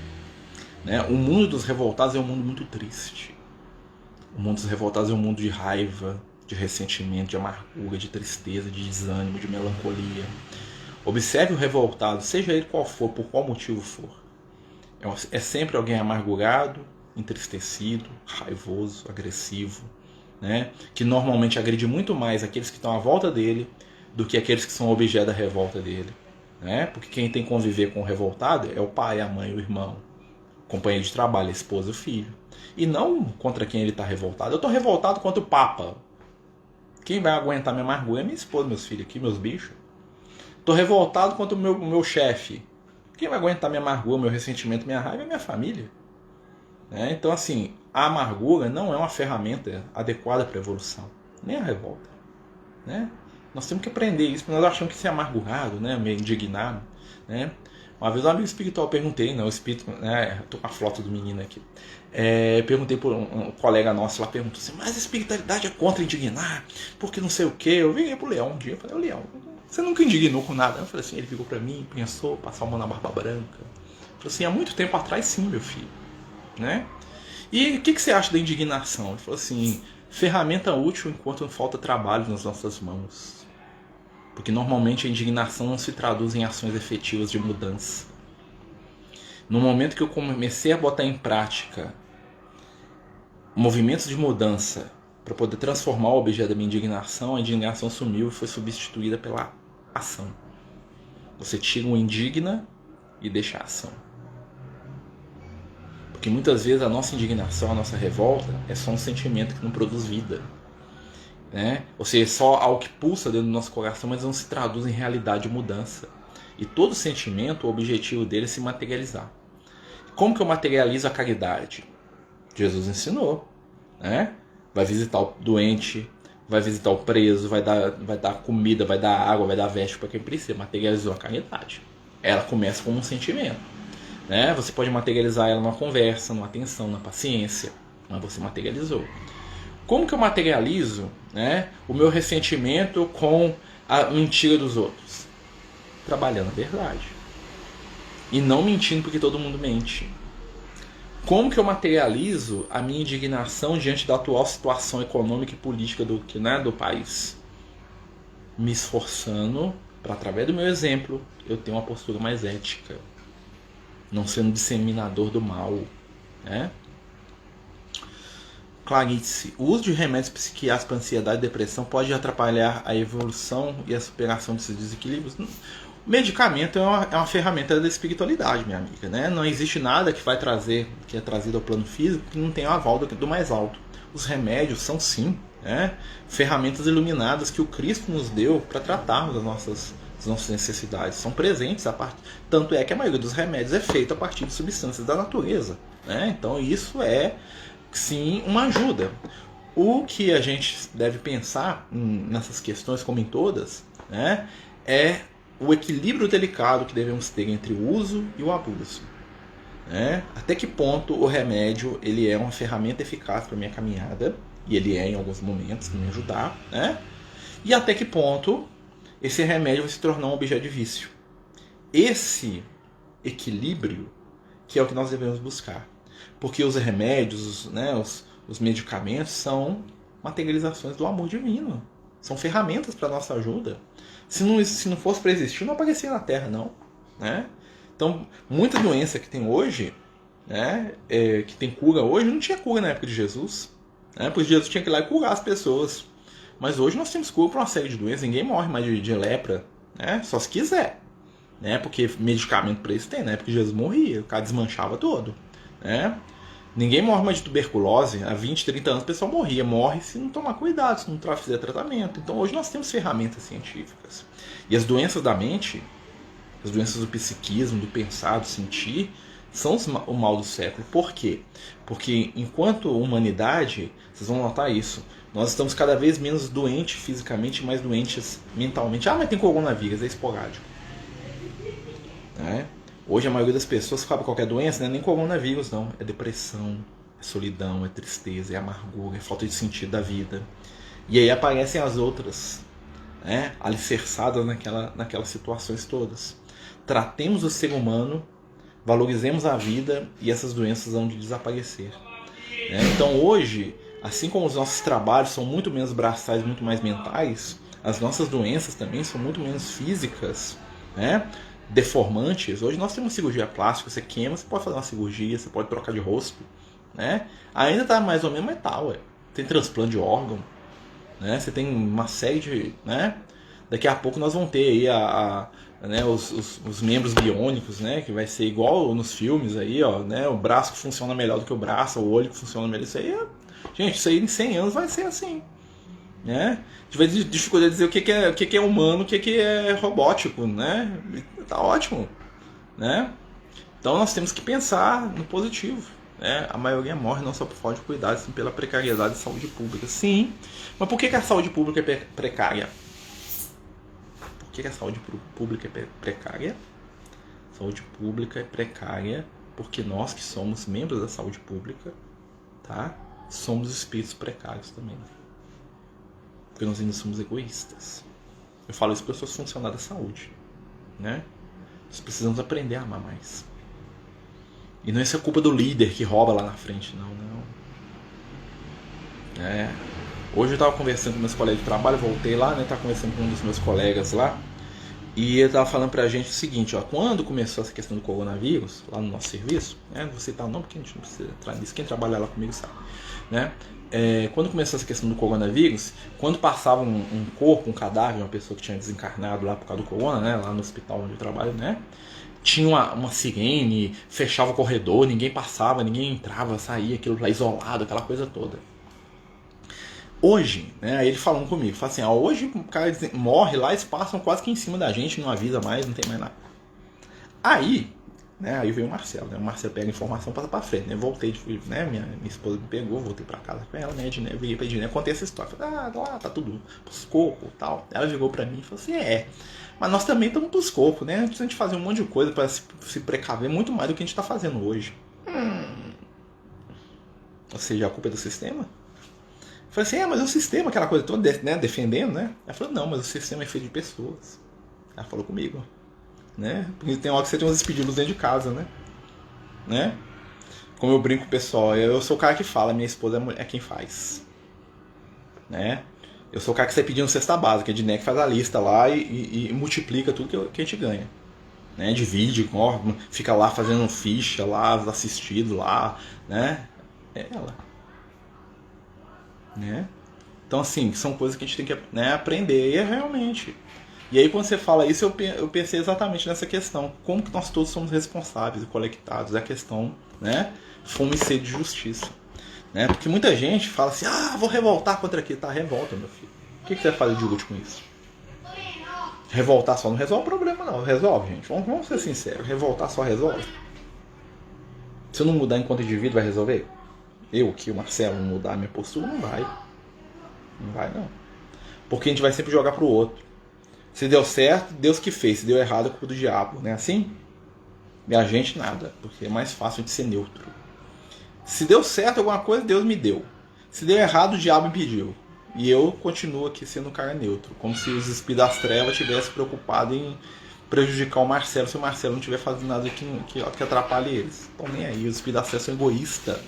Né? O mundo dos revoltados é um mundo muito triste. O mundo dos revoltados é um mundo de raiva, de ressentimento, de amargura, de tristeza, de desânimo, de melancolia. Observe o revoltado, seja ele qual for, por qual motivo for. É sempre alguém amargurado, entristecido, raivoso, agressivo, né? Que normalmente agride muito mais aqueles que estão à volta dele do que aqueles que são objeto da revolta dele. Né? Porque quem tem que conviver com o revoltado é o pai, a mãe, o irmão, o companheiro de trabalho, a esposa, o filho. E não contra quem ele está revoltado. Eu estou revoltado contra o Papa. Quem vai aguentar minha amargura é minha esposa, meus filhos aqui, meus bichos. Estou revoltado contra o meu chefe. Quem vai aguentar minha amargura, meu ressentimento, minha raiva é minha família. Né? Então, assim, a amargura não é uma ferramenta adequada para a evolução, nem a revolta. Né? Nós temos que aprender isso, porque nós achamos que ser amargurado, né, meio indignado. Né? Uma vez um amigo espiritual, perguntei, né, o espírito, né, estou com a foto do menino aqui, perguntei por um colega nosso, ela perguntou assim, mas a espiritualidade é contra indignar, porque não sei o que. Eu virei pro Leão um dia, eu falei, Leão, você nunca indignou com nada? Eu falei assim, ele ficou para mim, pensou, passou a mão na barba branca. Eu falei assim, há muito tempo atrás sim, meu filho. Né? E o que você acha da indignação? Ele falou assim, ferramenta útil enquanto falta trabalho nas nossas mãos. Porque normalmente a indignação não se traduz em ações efetivas de mudança. No momento que eu comecei a botar em prática movimentos de mudança para poder transformar o objeto da minha indignação, a indignação sumiu e foi substituída pela ação. Você tira o indigna e deixa a ação. Porque muitas vezes a nossa indignação, a nossa revolta é só um sentimento que não produz vida. Né? Ou seja, é só algo que pulsa dentro do nosso coração, mas não se traduz em realidade de mudança. E todo sentimento, o objetivo dele é se materializar. Como que eu materializo a caridade? Jesus ensinou. Né? Vai visitar o doente, vai visitar o preso, vai dar comida, vai dar água, vai dar veste para quem precisa. Materializou a caridade. Ela começa como um sentimento. Né? Você pode materializar ela numa conversa, numa atenção, na paciência. Mas você materializou. Como que eu materializo, né, o meu ressentimento com a mentira dos outros? Trabalhando a verdade. E não mentindo porque todo mundo mente. Como que eu materializo a minha indignação diante da atual situação econômica e política do país? Me esforçando para, através do meu exemplo, eu ter uma postura mais ética. Não sendo disseminador do mal. Né? Clarice, o uso de remédios psiquiátricos para ansiedade e depressão pode atrapalhar a evolução e a superação desses desequilíbrios? O medicamento é uma ferramenta da espiritualidade, minha amiga. Né? Não existe nada que vai trazer, que é trazido ao plano físico, que não tenha o aval do mais alto. Os remédios são sim, né, ferramentas iluminadas que o Cristo nos deu para tratarmos as nossas necessidades. São presentes, tanto é que a maioria dos remédios é feita a partir de substâncias da natureza. Né? Então isso é sim uma ajuda. O que a gente deve pensar nessas questões, como em todas, né, é o equilíbrio delicado que devemos ter entre o uso e o abuso. Né? Até que ponto o remédio ele é uma ferramenta eficaz para a minha caminhada, e ele é em alguns momentos para me ajudar, né? E até que ponto esse remédio vai se tornar um objeto de vício. Esse equilíbrio que é o que nós devemos buscar. Porque os remédios, né, os medicamentos são materializações do amor divino. São ferramentas para a nossa ajuda. Se não fosse para existir, não aparecia na Terra, não. Né? Então, muita doença que tem hoje, né, que tem cura hoje, não tinha cura na época de Jesus. Né? Porque Jesus tinha que ir lá e curar as pessoas. Mas hoje nós temos cura para uma série de doenças. Ninguém morre mais de lepra. Né? Só se quiser. Né? Porque medicamento para isso tem. Na época de Jesus morria, o cara desmanchava todo. Né? Ninguém morre mais de tuberculose. Há 20, 30 anos o pessoal morre se não tomar cuidado, se não fizer tratamento. Então hoje nós temos ferramentas científicas. E as doenças da mente, as doenças do psiquismo, do pensar, do sentir, são o mal do século. Por quê? Porque enquanto humanidade, vocês vão notar isso, nós estamos cada vez menos doentes fisicamente, mais doentes mentalmente. Ah, mas tem coronavírus, é esporádico. Né? Hoje a maioria das pessoas que fala qualquer doença não é nem coronavírus, não. É depressão, é solidão, é tristeza, é amargura, é falta de sentido da vida. E aí aparecem as outras. né, alicerçadas naquelas situações todas. Tratemos o ser humano, valorizemos a vida e essas doenças vão de desaparecer. Então hoje, assim como os nossos trabalhos são muito menos braçais, muito mais mentais, as nossas doenças também são muito menos físicas, né? Deformantes. Hoje nós temos cirurgia plástica, você queima, você pode fazer uma cirurgia, você pode trocar de rosto, né? Ainda está mais ou menos metal, tem transplante de órgão, né? Você tem uma série de, né? Daqui a pouco nós vamos ter aí né, os membros biônicos, né? Que vai ser igual nos filmes aí, ó, né? O braço que funciona melhor do que o braço, o olho que funciona melhor, isso aí, gente, isso aí em 100 anos vai ser assim, né? A gente vai ter dificuldade de dizer o que é humano, o que é robótico, né? Tá ótimo, né? Então nós temos que pensar no positivo, né? A maioria morre não só por falta de cuidado, sim pela precariedade de saúde pública. Sim, mas por que a saúde pública é precária? Por que a saúde pública é precária? A saúde pública é precária porque nós que somos membros da saúde pública, tá? Somos espíritos precários também. Porque nós ainda somos egoístas. Eu falo isso para eu sou funcionário da saúde, né? Nós precisamos aprender a amar mais. E não é isso culpa do líder que rouba lá na frente, não. Hoje eu estava conversando com meus colegas de trabalho, voltei lá, né? Estava conversando com um dos meus colegas lá. E ele estava falando pra gente o seguinte, ó, quando começou essa questão do coronavírus, lá no nosso serviço, né? Não vou citar o nome porque a gente não precisa entrar nisso, quem trabalha lá comigo sabe, né? Quando começou essa questão do coronavírus, quando passava um corpo, um cadáver, uma pessoa que tinha desencarnado lá por causa do corona, né? Lá no hospital onde eu trabalho, né? Tinha uma sirene, fechava o corredor, ninguém passava, ninguém entrava, saía, aquilo lá isolado, aquela coisa toda. Hoje, né, aí ele falando comigo, fala assim, hoje o cara morre lá, eles passam quase que em cima da gente, não avisa mais, não tem mais nada. Aí, né, aí veio o Marcelo, né, o Marcelo pega a informação, passa pra frente, né, voltei, né, minha esposa me pegou, voltei pra casa com ela, né, eu virei pra Ednei, contei essa história, falei, lá tá tudo pros cocos e tal. Ela virou pra mim e falou assim, mas nós também estamos pros cocos, né, a gente fazer um monte de coisa pra se precaver muito mais do que a gente tá fazendo hoje. Ou seja, a culpa é do sistema? Eu falei assim, mas o sistema, aquela coisa toda, né, defendendo, né? Ela falou, não, mas o sistema é feito de pessoas. Ela falou comigo, né? Porque tem hora que você tem uns despedidos dentro de casa, né? Como eu brinco com o pessoal, eu sou o cara que fala, minha esposa é quem faz, né? Eu sou o cara que sai pedindo cesta básica, a Ednei que faz a lista lá e multiplica tudo que a gente ganha, né? Divide, fica lá fazendo ficha lá, assistido lá, né? É ela. Né? Então assim, são coisas que a gente tem que, né, aprender realmente. E aí quando você fala isso, eu pensei exatamente nessa questão, como que nós todos somos responsáveis e conectados, é a questão, né, fome e sede de justiça, né? Porque muita gente fala assim, vou revoltar contra aquilo, tá, revolta, meu filho. O que você vai fazer de útil com isso? Revoltar só não resolve o problema, não. Resolve, gente, vamos ser sinceros, revoltar só resolve. Se eu não mudar enquanto indivíduo, vai resolver? Eu, que o Marcelo, não mudar a minha postura, não vai. Não vai, não. Porque a gente vai sempre jogar pro outro. Se deu certo, Deus que fez. Se deu errado, é culpa do diabo. Não é assim? E a gente, nada. Porque é mais fácil de ser neutro. Se deu certo alguma coisa, Deus me deu. Se deu errado, o diabo impediu. E eu continuo aqui sendo um cara neutro. Como se os espíritos das trevas tivessem preocupado em prejudicar o Marcelo, se o Marcelo não estiver fazendo nada que atrapalhe eles. Então nem aí, os espíritos das trevas são egoístas.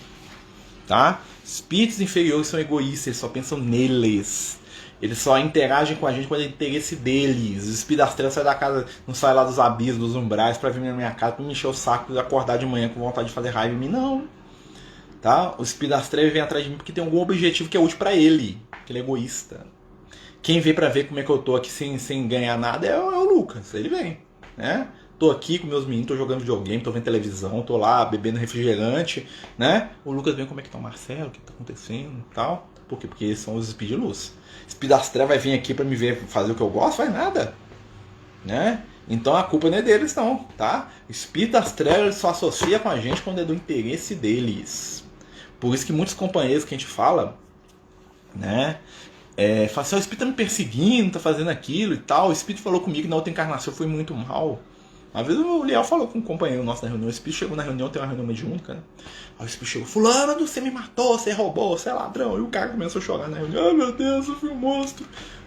Tá? Espíritos inferiores são egoístas, eles só pensam neles. Eles só interagem com a gente quando é interesse deles. Os espíritos das trevas saem da casa, não saem lá dos abismos, dos umbrais, pra vir na minha casa, pra me encher o saco e acordar de manhã com vontade de fazer raiva em mim, não. Tá? Os espíritos das trevas vêm atrás de mim porque tem algum objetivo que é útil pra ele. Que ele é egoísta. Quem vem pra ver como é que eu tô aqui sem ganhar nada é o Lucas. Ele vem, né? Tô aqui com meus meninos, tô jogando videogame, tô vendo televisão, tô lá bebendo refrigerante, né? O Lucas vem, como é que tá o Marcelo, o que tá acontecendo e tal. Por quê? Porque eles são os espíritos de luz. Espírito das trevas vai vir aqui pra me ver fazer o que eu gosto? Faz nada, né? Então a culpa não é deles não, tá? O espírito das trevas só associa com a gente quando é do interesse deles. Por isso que muitos companheiros que a gente fala, né? Fala assim, o espírito tá me perseguindo, tá fazendo aquilo e tal. O espírito falou comigo que na outra encarnação eu fui muito mal. Uma vez o Leal falou com um companheiro nosso na reunião, o espírito chegou na reunião, tem uma reunião mediúnica, né? Aí o espírito chegou, fulano, você me matou, você roubou, você é ladrão. E o cara começou a chorar na reunião, meu Deus, eu fui um monstro.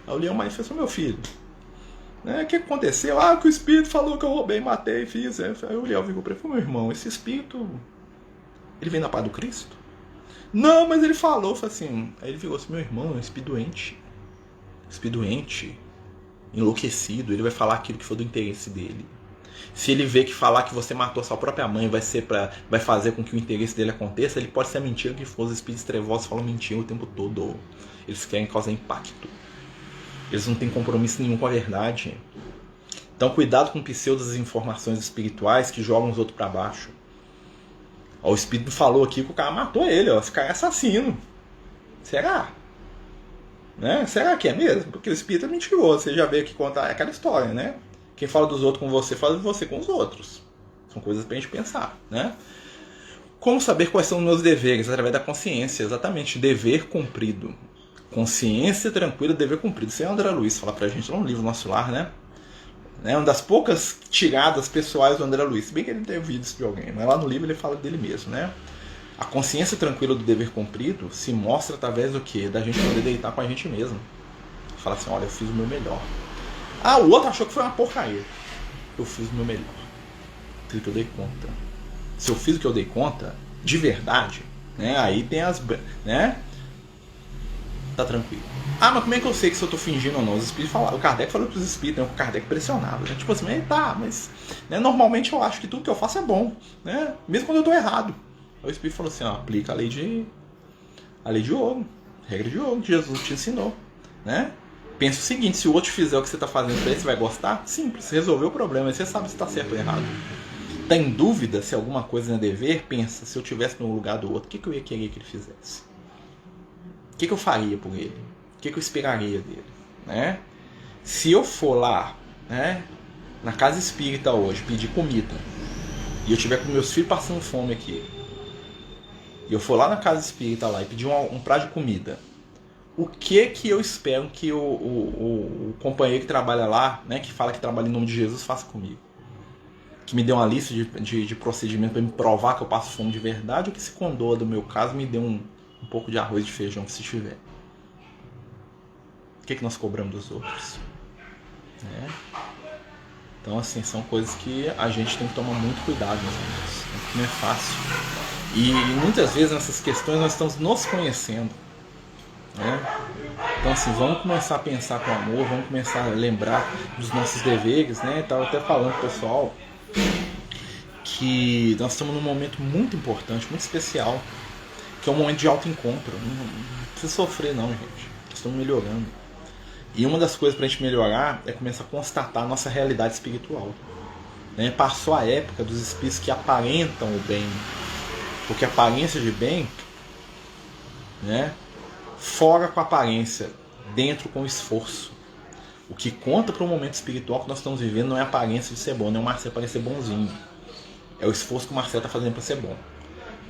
Aí o leão manifestou: meu filho, né, o que aconteceu? Ah, que o espírito falou que eu roubei, matei, fiz. Aí o leão virou para ele: meu irmão, esse espírito, ele vem da paz do Cristo? Não, mas ele falou assim. Aí ele virou assim: meu irmão, é um espírito doente, enlouquecido, ele vai falar aquilo que for do interesse dele. Se ele vê que falar que você matou a sua própria mãe vai fazer com que o interesse dele aconteça, ele pode ser a mentira que for. Os espíritos trevosos falam mentira o tempo todo. Eles querem causar impacto. Eles não têm compromisso nenhum com a verdade. Então cuidado com pseudas informações espirituais que jogam os outros para baixo. Ó, o espírito falou aqui que o cara matou ele, ó, esse cara é assassino. Será? Né? Será que é mesmo? Porque o espírito é mentiroso. Você já veio aqui contar aquela história, né? Quem fala dos outros com você, fala de você com os outros. São coisas pra gente pensar, né? Como saber quais são os meus deveres? Através da consciência, exatamente. Dever cumprido. Consciência tranquila, dever cumprido. Isso é o André Luiz fala pra gente lá no livro Nosso Lar, né? É uma das poucas tiradas pessoais do André Luiz. Se bem que ele teve ouvido isso de alguém, mas lá no livro ele fala dele mesmo, né? A consciência tranquila do dever cumprido se mostra através do quê? Da gente poder deitar com a gente mesmo. Fala assim: olha, eu fiz o meu melhor. Ah, o outro achou que foi uma porcaria. Eu fiz o meu melhor. Fiz o que eu dei conta. Se eu fiz o que eu dei conta, de verdade, né? Aí tem as... né? Tá tranquilo. Ah, mas como é que eu sei que se eu tô fingindo ou não? Os espíritos falaram. O Kardec falou pros espíritos, né? O Kardec pressionava, né? Tipo assim, tá, mas... né? Normalmente eu acho que tudo que eu faço é bom, né? Mesmo quando eu tô errado. Aí o espírito falou assim: ó, aplica a lei de ouro. Regra de ouro que Jesus te ensinou, né? Pensa o seguinte: se o outro fizer o que você está fazendo para ele, você vai gostar? Simples, resolveu o problema. Você sabe se está certo ou errado. Está em dúvida se alguma coisa é dever? Pensa: se eu estivesse no lugar do outro, o que eu ia querer que ele fizesse? O que eu faria por ele? O que eu esperaria dele? Né? Se eu for lá, né, na casa espírita hoje, pedir comida, e eu tiver com meus filhos passando fome aqui, e eu for lá na casa espírita lá e pedir um prato de comida, o que eu espero que o companheiro que trabalha lá, né, que fala que trabalha em nome de Jesus, faça comigo? Que me dê uma lista de procedimento para me provar que eu passo fome de verdade, ou que se condoa do meu caso me dê um pouco de arroz e de feijão, se tiver? O que nós cobramos dos outros? Né? Então, assim, são coisas que a gente tem que tomar muito cuidado, meus amigos. Não é fácil. E muitas vezes nessas questões nós estamos nos conhecendo. Né? Então, assim, vamos começar a pensar com amor, vamos começar a lembrar dos nossos deveres, né? Estava até falando pro pessoal que nós estamos num momento muito importante, muito especial, que é um momento de autoencontro. Não precisa sofrer não, gente. Estamos melhorando. E uma das coisas para a gente melhorar é começar a constatar a nossa realidade espiritual. Né? Passou a época dos espíritos que aparentam o bem, porque a aparência de bem, né? Fora com a aparência, dentro com o esforço. O que conta para o momento espiritual que nós estamos vivendo não é a aparência de ser bom, não é o Marcelo parecer bonzinho. É o esforço que o Marcelo está fazendo para ser bom.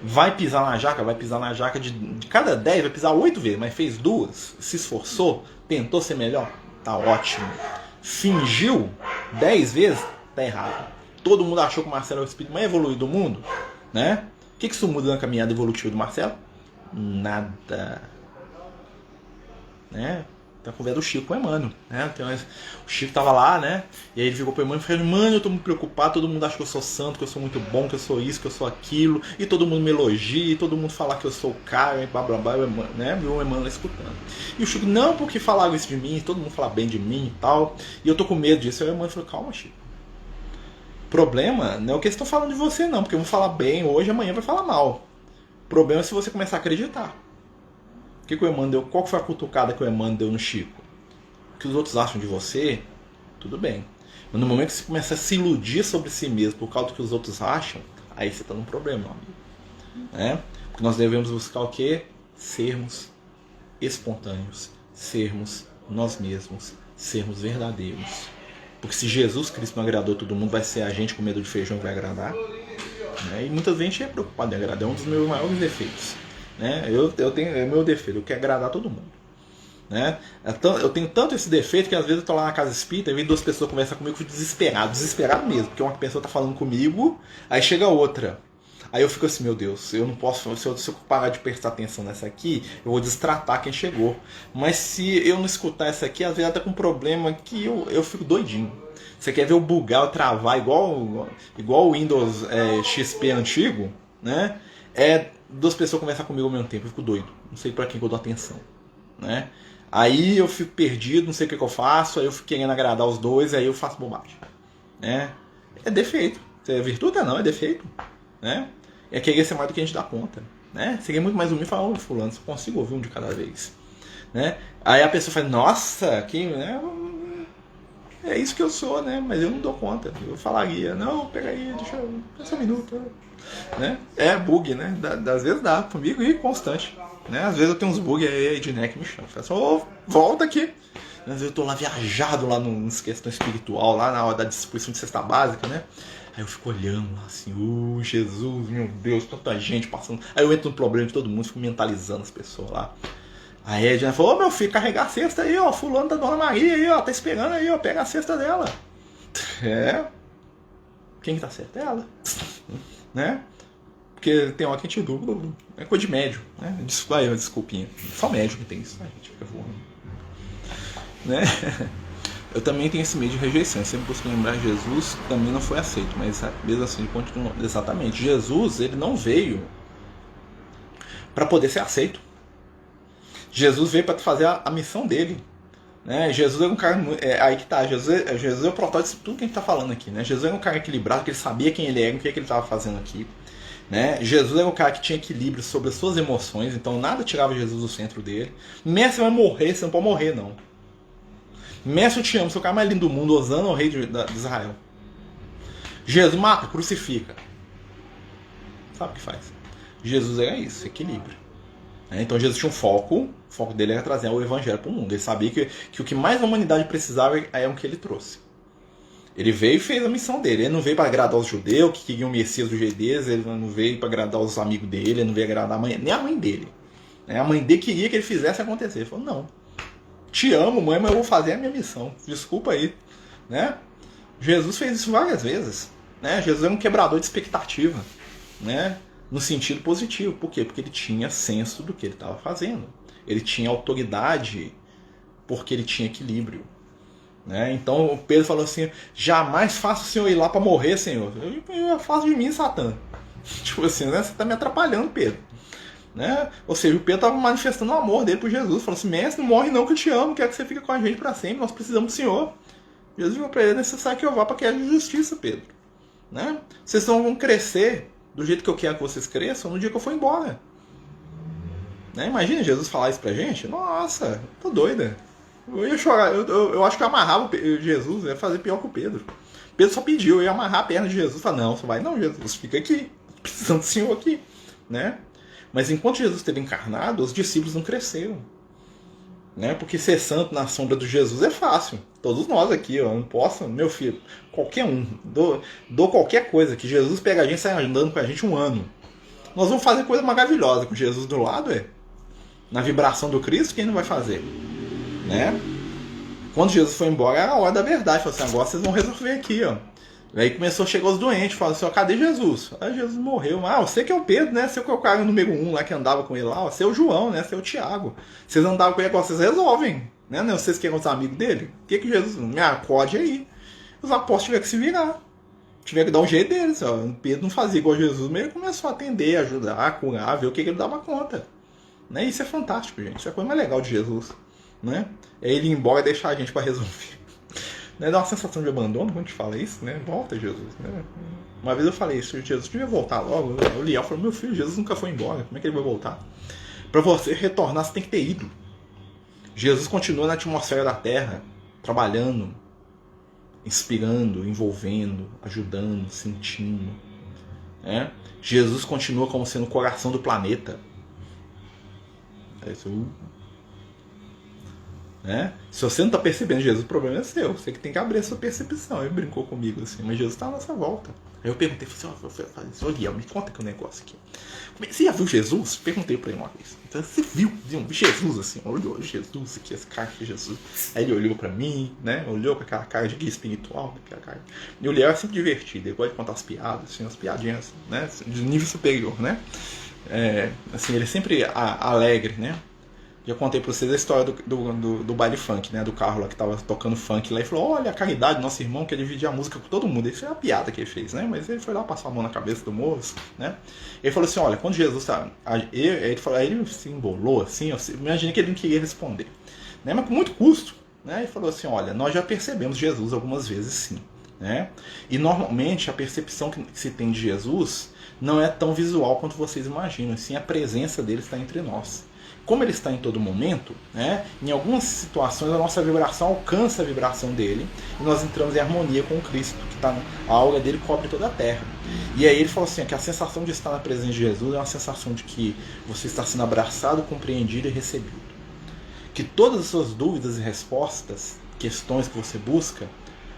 Vai pisar na jaca? Vai pisar na jaca de cada 10, vai pisar 8 vezes, mas fez 2, se esforçou, tentou ser melhor, tá ótimo. Fingiu 10 vezes, tá errado. Todo mundo achou que o Marcelo é o espírito mais evoluído do mundo, né? O que isso muda na caminhada evolutiva do Marcelo? Nada. Né? Tá com o do Chico, com o Emmanuel, né? O Chico tava lá, né? E aí ele ficou pro Emmanuel e falou: mano, eu tô muito preocupado, todo mundo acha que eu sou santo, que eu sou muito bom, que eu sou isso, que eu sou aquilo, e todo mundo me elogia, e todo mundo fala que eu sou o cara, e blá blá blá, né? Viu o Emmanuel escutando. E o Chico: não, porque falaram isso de mim, todo mundo fala bem de mim e tal, e eu tô com medo disso. Aí o Emmanuel falou: calma, Chico. O problema não é o que eles estão falando de você, não, porque eu vou falar bem hoje, amanhã vai falar mal. O problema é se você começar a acreditar. O que o Emmanuel deu? Qual foi a cutucada que o Emmanuel deu no Chico? O que os outros acham de você, tudo bem. Mas no momento que você começa a se iludir sobre si mesmo por causa do que os outros acham, aí você está num problema, meu amigo. Né? Porque nós devemos buscar o quê? Sermos espontâneos, sermos nós mesmos, sermos verdadeiros. Porque se Jesus Cristo não agradou todo mundo, vai ser a gente com medo de feijão que vai agradar. Né? E muitas vezes a gente é preocupado em agradar, é um dos meus maiores defeitos. Né? Eu tenho, é meu defeito, eu quero agradar todo mundo. Né? Eu tenho tanto esse defeito que às vezes eu tô lá na casa espírita e vem 2 pessoas conversar comigo, eu fico desesperado mesmo, porque uma pessoa tá falando comigo, aí chega outra. Aí eu fico assim, meu Deus, eu não posso, se eu parar de prestar atenção nessa aqui, eu vou destratar quem chegou. Mas se eu não escutar essa aqui, às vezes ela tá com um problema que eu fico doidinho. Você quer ver eu bugar, eu travar igual o Windows XP antigo, né? Duas pessoas conversar comigo ao mesmo tempo, eu fico doido. Não sei pra quem que eu dou atenção, né? Aí eu fico perdido, não sei o que eu faço, aí eu fico querendo agradar os dois, aí eu faço bobagem, né? É defeito. É virtude não, é defeito, né? É querer ser mais do que a gente dá conta, né? Seria muito mais humilde e falar, ô fulano, só consigo ouvir um de cada vez, né? Aí a pessoa fala, nossa, que, né? É isso que eu sou, né? Mas eu não dou conta. Eu falaria, não, pega aí, deixa eu só um minuto, né? É bug, né? Às vezes dá comigo e constante, né? Às vezes eu tenho uns bugs aí de que me chama, fala assim, ô, volta aqui. Às vezes eu tô lá viajado lá nas questões espiritual, lá na hora da distribuição de cesta básica, né? Aí eu fico olhando lá assim, Jesus, meu Deus, tanta gente passando. Aí eu entro no problema de todo mundo, fico mentalizando as pessoas lá. A Edna falou, meu filho, carregar a cesta aí, ó, fulano da Dona Maria aí, ó, tá esperando aí, ó, pega a cesta dela. Quem que tá certo? É ela. Né? Porque tem hora que a gente dubla, é coisa de médio, né? Desculpinha. Só médio que tem isso, a gente fica voando. Né? Eu também tenho esse medo de rejeição. Eu sempre busco lembrar que Jesus também não foi aceito, mas mesmo assim continua. Exatamente. Jesus, ele não veio para poder ser aceito. Jesus veio para fazer a missão dele, né? Jesus é um cara aí que tá. Jesus é o protótipo de tudo que a gente está falando aqui, né? Jesus é um cara equilibrado, que ele sabia quem ele era, o que ele estava fazendo aqui, né? Jesus era um cara que tinha equilíbrio sobre as suas emoções, então nada tirava Jesus do centro dele. Mestre, você vai morrer, você não pode morrer não. Mestre, eu te amo, sou o cara mais lindo do mundo, Osana, o rei de Israel. Jesus mata, crucifica. Sabe o que faz? Jesus era isso, equilíbrio. Então Jesus tinha um foco, o foco dele era trazer o evangelho para o mundo. Ele sabia que o que mais a humanidade precisava é o que ele trouxe. Ele veio e fez a missão dele. Ele não veio para agradar os judeus, que queriam o Messias dos judeus, ele não veio para agradar os amigos dele, ele não veio agradar a mãe, nem a mãe dele. A mãe dele queria que ele fizesse acontecer. Ele falou, não, te amo, mãe, mas eu vou fazer a minha missão. Desculpa aí. Né? Jesus fez isso várias vezes. Né? Jesus era um quebrador de expectativa. Né? No sentido positivo. Por quê? Porque ele tinha senso do que ele estava fazendo. Ele tinha autoridade porque ele tinha equilíbrio. Né? Então o Pedro falou assim, jamais faça o Senhor ir lá para morrer, Senhor. Eu faço de mim, Satã. Tipo assim, né? Você está me atrapalhando, Pedro. Né? Ou seja, o Pedro estava manifestando o amor dele por Jesus. Falou assim, mestre, não morre não que eu te amo, quero que você fique com a gente para sempre, nós precisamos do Senhor. Jesus falou para ele, é necessário que eu vá para que haja justiça, Pedro. Né? Vocês vão crescer do jeito que eu quero que vocês cresçam no dia que eu for embora. Né? Imagina Jesus falar isso pra gente. Nossa, tô doida. Eu ia chorar. Eu acho que eu amarrava Jesus, ia fazer pior que o Pedro. Pedro só pediu, eu ia amarrar a perna de Jesus. Falar, não, você vai não, Jesus, fica aqui. Precisando do Senhor aqui. Né? Mas enquanto Jesus esteve encarnado, os discípulos não cresceram. Né? Porque ser santo na sombra de Jesus é fácil. Todos nós aqui, ó, não posso, meu filho, qualquer um, dou qualquer coisa, que Jesus pega a gente e sai andando com a gente um ano. Nós vamos fazer coisa maravilhosa com Jesus do lado, na vibração do Cristo, quem não vai fazer? Né? Quando Jesus foi embora, era a hora da verdade. Falou assim, agora vocês vão resolver aqui, ó. Aí começou a chegar os doentes, falaram assim, ó, cadê Jesus? Aí Jesus morreu. Ah, você que é o Pedro, né? Você que é o cara número 1 lá que andava com ele lá, ó. Você é o João, né? Você é o Tiago. Vocês andavam com ele agora, vocês resolvem. Né? Não, vocês que eram os amigos dele? O que Jesus... Me acorde aí. Os apóstolos tiveram que se virar. Tiveram que dar um jeito deles. Ó. Pedro não fazia igual Jesus, mas ele começou a atender, ajudar, curar, ver o que ele dava conta. Né? Isso é fantástico, gente. Isso é a coisa mais legal de Jesus. Né? É ele ir embora e deixar a gente para resolver. Né? Dá uma sensação de abandono quando a gente fala isso, né? Volta, Jesus. Né? Uma vez eu falei isso, Jesus devia voltar logo. O Liel falou, meu filho, Jesus nunca foi embora, como é que ele vai voltar? Para você retornar, você tem que ter ido. Jesus continua na atmosfera da Terra, trabalhando, inspirando, envolvendo, ajudando, sentindo. Né? Jesus continua como sendo o coração do planeta. Né? Se você não está percebendo Jesus, o problema é seu. Você que tem que abrir a sua percepção. Ele brincou comigo assim, mas Jesus está à nossa volta. Aí eu perguntei, falei assim, olha, me conta aqui um negócio aqui. Você já viu Jesus? Perguntei pra ele uma vez. Então, você viu Jesus assim? Olhou Jesus aqui, esse cara aqui, Jesus. Aí ele olhou pra mim, né? Olhou com aquela cara de guia espiritual. Aquela cara. E o Léo é sempre divertido. Ele gosta de contar as piadas, assim, as piadinhas, né? De nível superior, né? Assim, ele é sempre alegre, né? Já contei pra vocês a história do baile funk, né? Do carro lá que tava tocando funk lá e falou: olha a caridade, nosso irmão quer dividir a música com todo mundo. Isso é a piada que ele fez, né? Mas ele foi lá, passou a mão na cabeça do moço, né? Ele falou assim: olha, quando Jesus tá. Aí ele se embolou assim, eu imaginei que ele não queria responder, né? Mas com muito custo, né? Ele falou assim: olha, nós já percebemos Jesus algumas vezes sim, né? E normalmente a percepção que se tem de Jesus não é tão visual quanto vocês imaginam, sim, a presença dele está entre nós. Como ele está em todo momento, né, em algumas situações a nossa vibração alcança a vibração dele e nós entramos em harmonia com o Cristo, que está a aura dele cobre toda a terra. E aí ele falou assim, que a sensação de estar na presença de Jesus é uma sensação de que você está sendo abraçado, compreendido e recebido. Que todas as suas dúvidas e respostas, questões que você busca,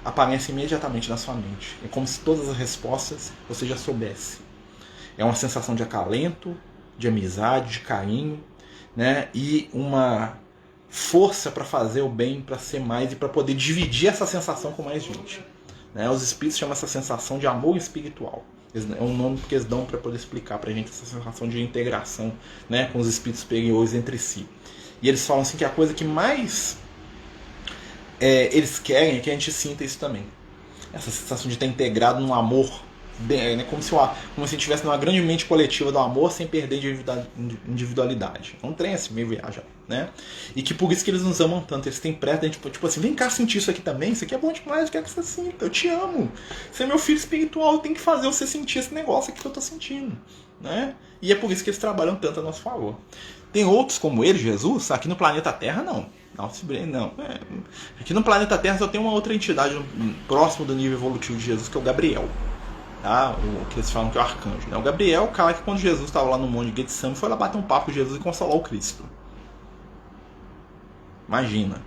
aparecem imediatamente na sua mente. É como se todas as respostas você já soubesse. É uma sensação de acalento, de amizade, de carinho, né? E uma força para fazer o bem, para ser mais e para poder dividir essa sensação com mais gente, né? Os espíritos chamam essa sensação de amor espiritual. É um nome que eles dão para poder explicar para a gente essa sensação de integração, né, com os espíritos superiores entre si. E eles falam assim que a coisa que mais eles querem é que a gente sinta isso também. Essa sensação de estar integrado num amor, como se a gente estivesse numa grande mente coletiva do amor sem perder individualidade. É um trem assim, meio viaja, né? E que por isso que eles nos amam tanto, eles têm pressa, tipo assim, vem cá sentir isso aqui também, isso aqui é bom demais, eu quero que você sinta, eu te amo. Você é meu filho espiritual, eu tenho que fazer você sentir esse negócio aqui que eu tô sentindo, né? E é por isso que eles trabalham tanto a nosso favor. Tem outros como ele, Jesus, aqui no planeta Terra não. Não. Aqui no planeta Terra só tem uma outra entidade próximo do nível evolutivo de Jesus, que é o Gabriel. Tá? O que eles falam que é o arcanjo, né? O Gabriel é o cara que quando Jesus estava lá no monte de Getsemane foi lá bater um papo com Jesus e consolar o Cristo. Imagina,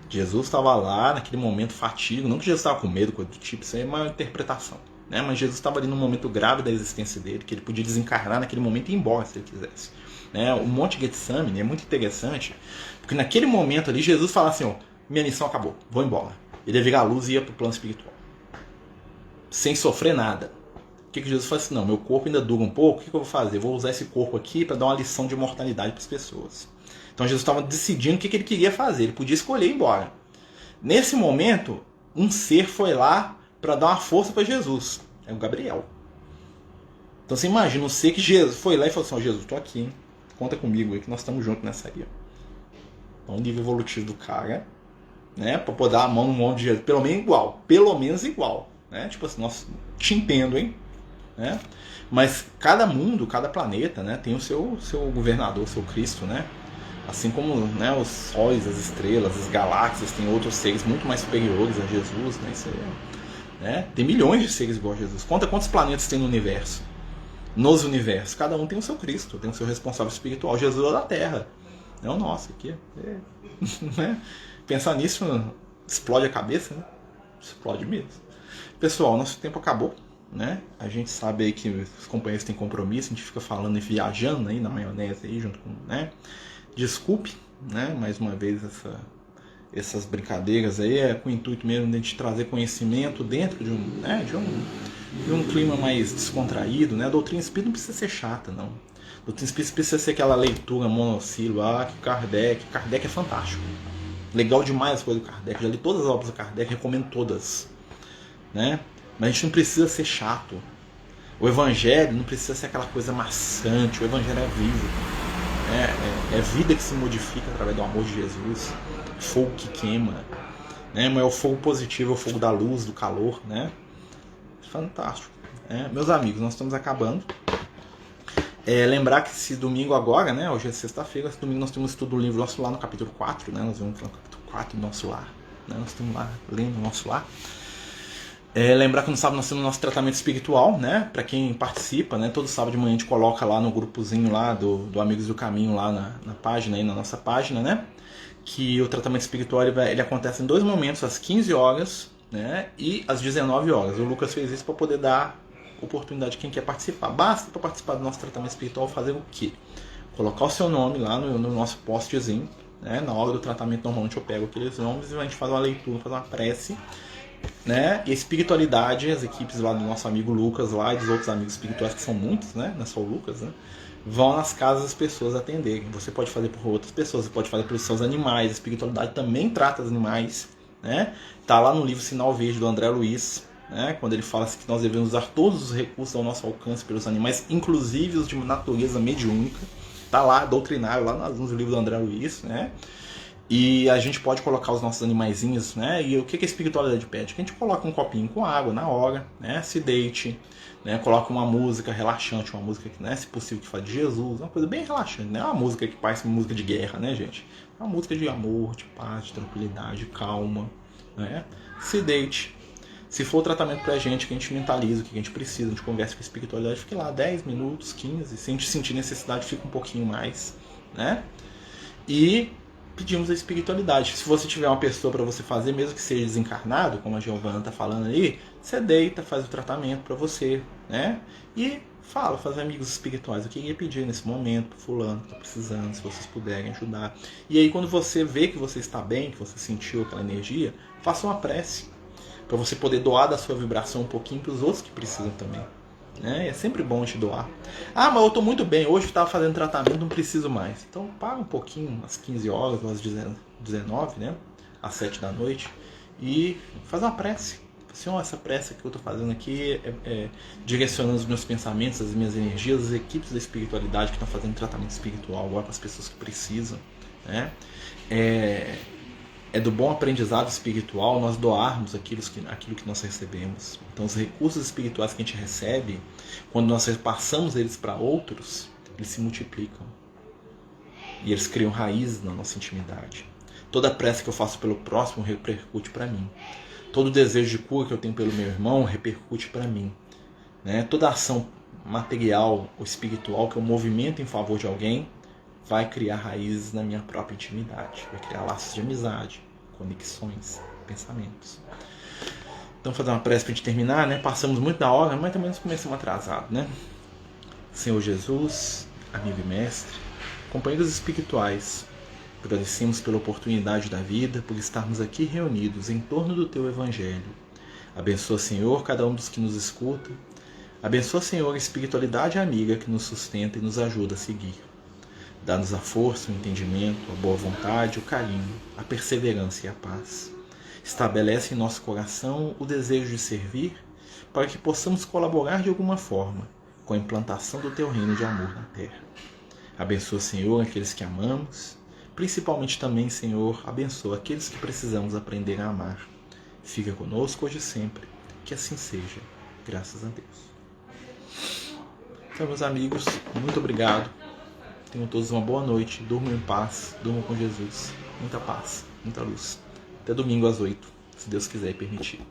Jesus estava lá naquele momento fatídico, não que Jesus estava com medo, coisa do tipo, isso aí é uma interpretação, né? Mas Jesus estava ali num momento grave da existência dele, que ele podia desencarnar naquele momento e ir embora se ele quisesse, né? O monte Getsemane é muito interessante, porque naquele momento ali Jesus fala assim, ó, minha missão acabou, vou embora. Ele ia virar a luz e ia para o plano espiritual, sem sofrer nada. O que Jesus faz assim? Não, meu corpo ainda dura um pouco, o que eu vou fazer? Eu vou usar esse corpo aqui para dar uma lição de imortalidade para as pessoas. Então Jesus estava decidindo o que ele queria fazer, ele podia escolher ir embora. Nesse momento, um ser foi lá para dar uma força para Jesus, é o Gabriel. Então você imagina um ser que Jesus foi lá e falou assim, Jesus, estou aqui, hein? Conta comigo aí que nós estamos juntos nessa aí. Então o nível evolutivo do cara, né, para poder dar a mão no monte de Jesus, pelo menos igual. Né? Tipo assim, nossa, te entendo, hein? Né? Mas cada mundo, cada planeta, né, tem o seu governador, o seu Cristo, né? Assim como, né, os sóis, as estrelas, as galáxias, tem outros seres muito mais superiores a Jesus, né? Isso aí, né? Tem milhões de seres igual a Jesus. Conta quantos planetas tem no universo. Nos universos, cada um tem o seu Cristo, tem o seu responsável espiritual. Jesus é da Terra, é o nosso aqui. Né? Pensar nisso explode a cabeça, né? Explode mesmo. Pessoal, nosso tempo acabou, né? A gente sabe aí que os companheiros têm compromisso, a gente fica falando e viajando aí na maionese aí junto com, né? Desculpe, né? Mais uma vez essas brincadeiras aí é com o intuito mesmo de a gente trazer conhecimento dentro de um clima mais descontraído, né? A doutrina espírita não precisa ser chata, não. A doutrina espírita precisa ser aquela leitura monossílaba, que Kardec é fantástico. Legal demais as coisas do Kardec, já li todas as obras do Kardec, recomendo todas. Né? Mas a gente não precisa ser chato. O Evangelho não precisa ser aquela coisa maçante. O Evangelho é vivo. É vida que se modifica através do amor de Jesus. Fogo que queima. Né? Mas é o fogo positivo, é o fogo da luz, do calor. Né? Fantástico. Meus amigos, nós estamos acabando. Lembrar que esse domingo agora, né? Hoje é sexta-feira, esse domingo nós temos estudo do livro Nosso Lar no capítulo 4. Né? Nós vamos falar no capítulo 4 do Nosso Lar. Né? Nós estamos lá lendo o Nosso Lar. Lembrar que no sábado nós temos nosso tratamento espiritual, né? Para quem participa, né? Todo sábado de manhã a gente coloca lá no grupozinho lá do Amigos do Caminho, lá na página, aí na nossa página, né? que o tratamento espiritual ele acontece em 2 momentos, às 15 horas, né, e às 19 horas. O Lucas fez isso para poder dar oportunidade de quem quer participar. Basta para participar do nosso tratamento espiritual fazer o quê? Colocar o seu nome lá no nosso postzinho, né? Na hora do tratamento normalmente eu pego aqueles nomes e a gente faz uma leitura, faz uma prece, né? E a espiritualidade, as equipes lá do nosso amigo Lucas lá e dos outros amigos espirituais, que são muitos, né? Não é só o Lucas, né? Vão nas casas das pessoas atenderem. Você pode fazer por outras pessoas, você pode fazer pelos seus animais. A espiritualidade também trata os animais, né? Tá lá no livro Sinal Verde do André Luiz, né? Quando ele fala que nós devemos usar todos os recursos ao nosso alcance pelos animais, inclusive os de natureza mediúnica. Tá lá, doutrinário, lá nos livros do André Luiz, né? E a gente pode colocar os nossos animaizinhos, né? E o que a espiritualidade pede? Que a gente coloque um copinho com água na hora, né? Se deite, né? Coloque uma música relaxante, uma música que, né? Se possível, que fala de Jesus, uma coisa bem relaxante, né? Uma música que parece uma música de guerra, né, gente? Uma música de amor, de paz, de tranquilidade, calma, né? Se deite. Se for o tratamento pra gente, que a gente mentaliza o que a gente precisa, a gente conversa com a espiritualidade, fique lá 10 minutos, 15, se a gente sentir necessidade, fica um pouquinho mais, né? E pedimos a espiritualidade. Se você tiver uma pessoa para você fazer, mesmo que seja desencarnado, como a Giovana está falando aí, você deita, faz o tratamento para você, né? E fala, faz amigos espirituais. Eu queria pedir nesse momento pro fulano que está precisando, se vocês puderem ajudar. E aí quando você vê que você está bem, que você sentiu aquela energia, faça uma prece para você poder doar da sua vibração um pouquinho para os outros que precisam também. É sempre bom te doar. Ah, mas eu estou muito bem, hoje eu estava fazendo tratamento, não preciso mais. Então para um pouquinho, às 15 horas, ou às 19, né? Às 7 da noite, e faz uma prece. Assim, essa prece que eu estou fazendo aqui é direcionando os meus pensamentos, as minhas energias, as equipes da espiritualidade que estão fazendo tratamento espiritual agora para as pessoas que precisam, né? É do bom aprendizado espiritual nós doarmos aquilo que nós recebemos. Então os recursos espirituais que a gente recebe, quando nós repassamos eles para outros, eles se multiplicam. E eles criam raízes na nossa intimidade. Toda prece que eu faço pelo próximo repercute para mim. Todo desejo de cura que eu tenho pelo meu irmão repercute para mim, né? Toda ação material ou espiritual que eu movimento em favor de alguém vai criar raízes na minha própria intimidade, vai criar laços de amizade, conexões, pensamentos. Então, fazer uma prece para a gente terminar, né? Passamos muito da hora, mas também nós começamos atrasado, né? Senhor Jesus, amigo e mestre, companheiros espirituais, agradecemos pela oportunidade da vida, por estarmos aqui reunidos em torno do Teu Evangelho. Abençoa, Senhor, cada um dos que nos escuta. Abençoa, Senhor, a espiritualidade amiga que nos sustenta e nos ajuda a seguir. Dá-nos a força, o entendimento, a boa vontade, o carinho, a perseverança e a paz. Estabelece em nosso coração o desejo de servir, para que possamos colaborar de alguma forma com a implantação do Teu reino de amor na terra. Abençoa, Senhor, aqueles que amamos, principalmente também, Senhor, abençoa aqueles que precisamos aprender a amar. Fica conosco hoje e sempre, que assim seja, graças a Deus. Então, meus amigos, muito obrigado. Tenham todos uma boa noite, durmam em paz, durmam com Jesus. Muita paz, muita luz. Até domingo às 8, se Deus quiser e permitir.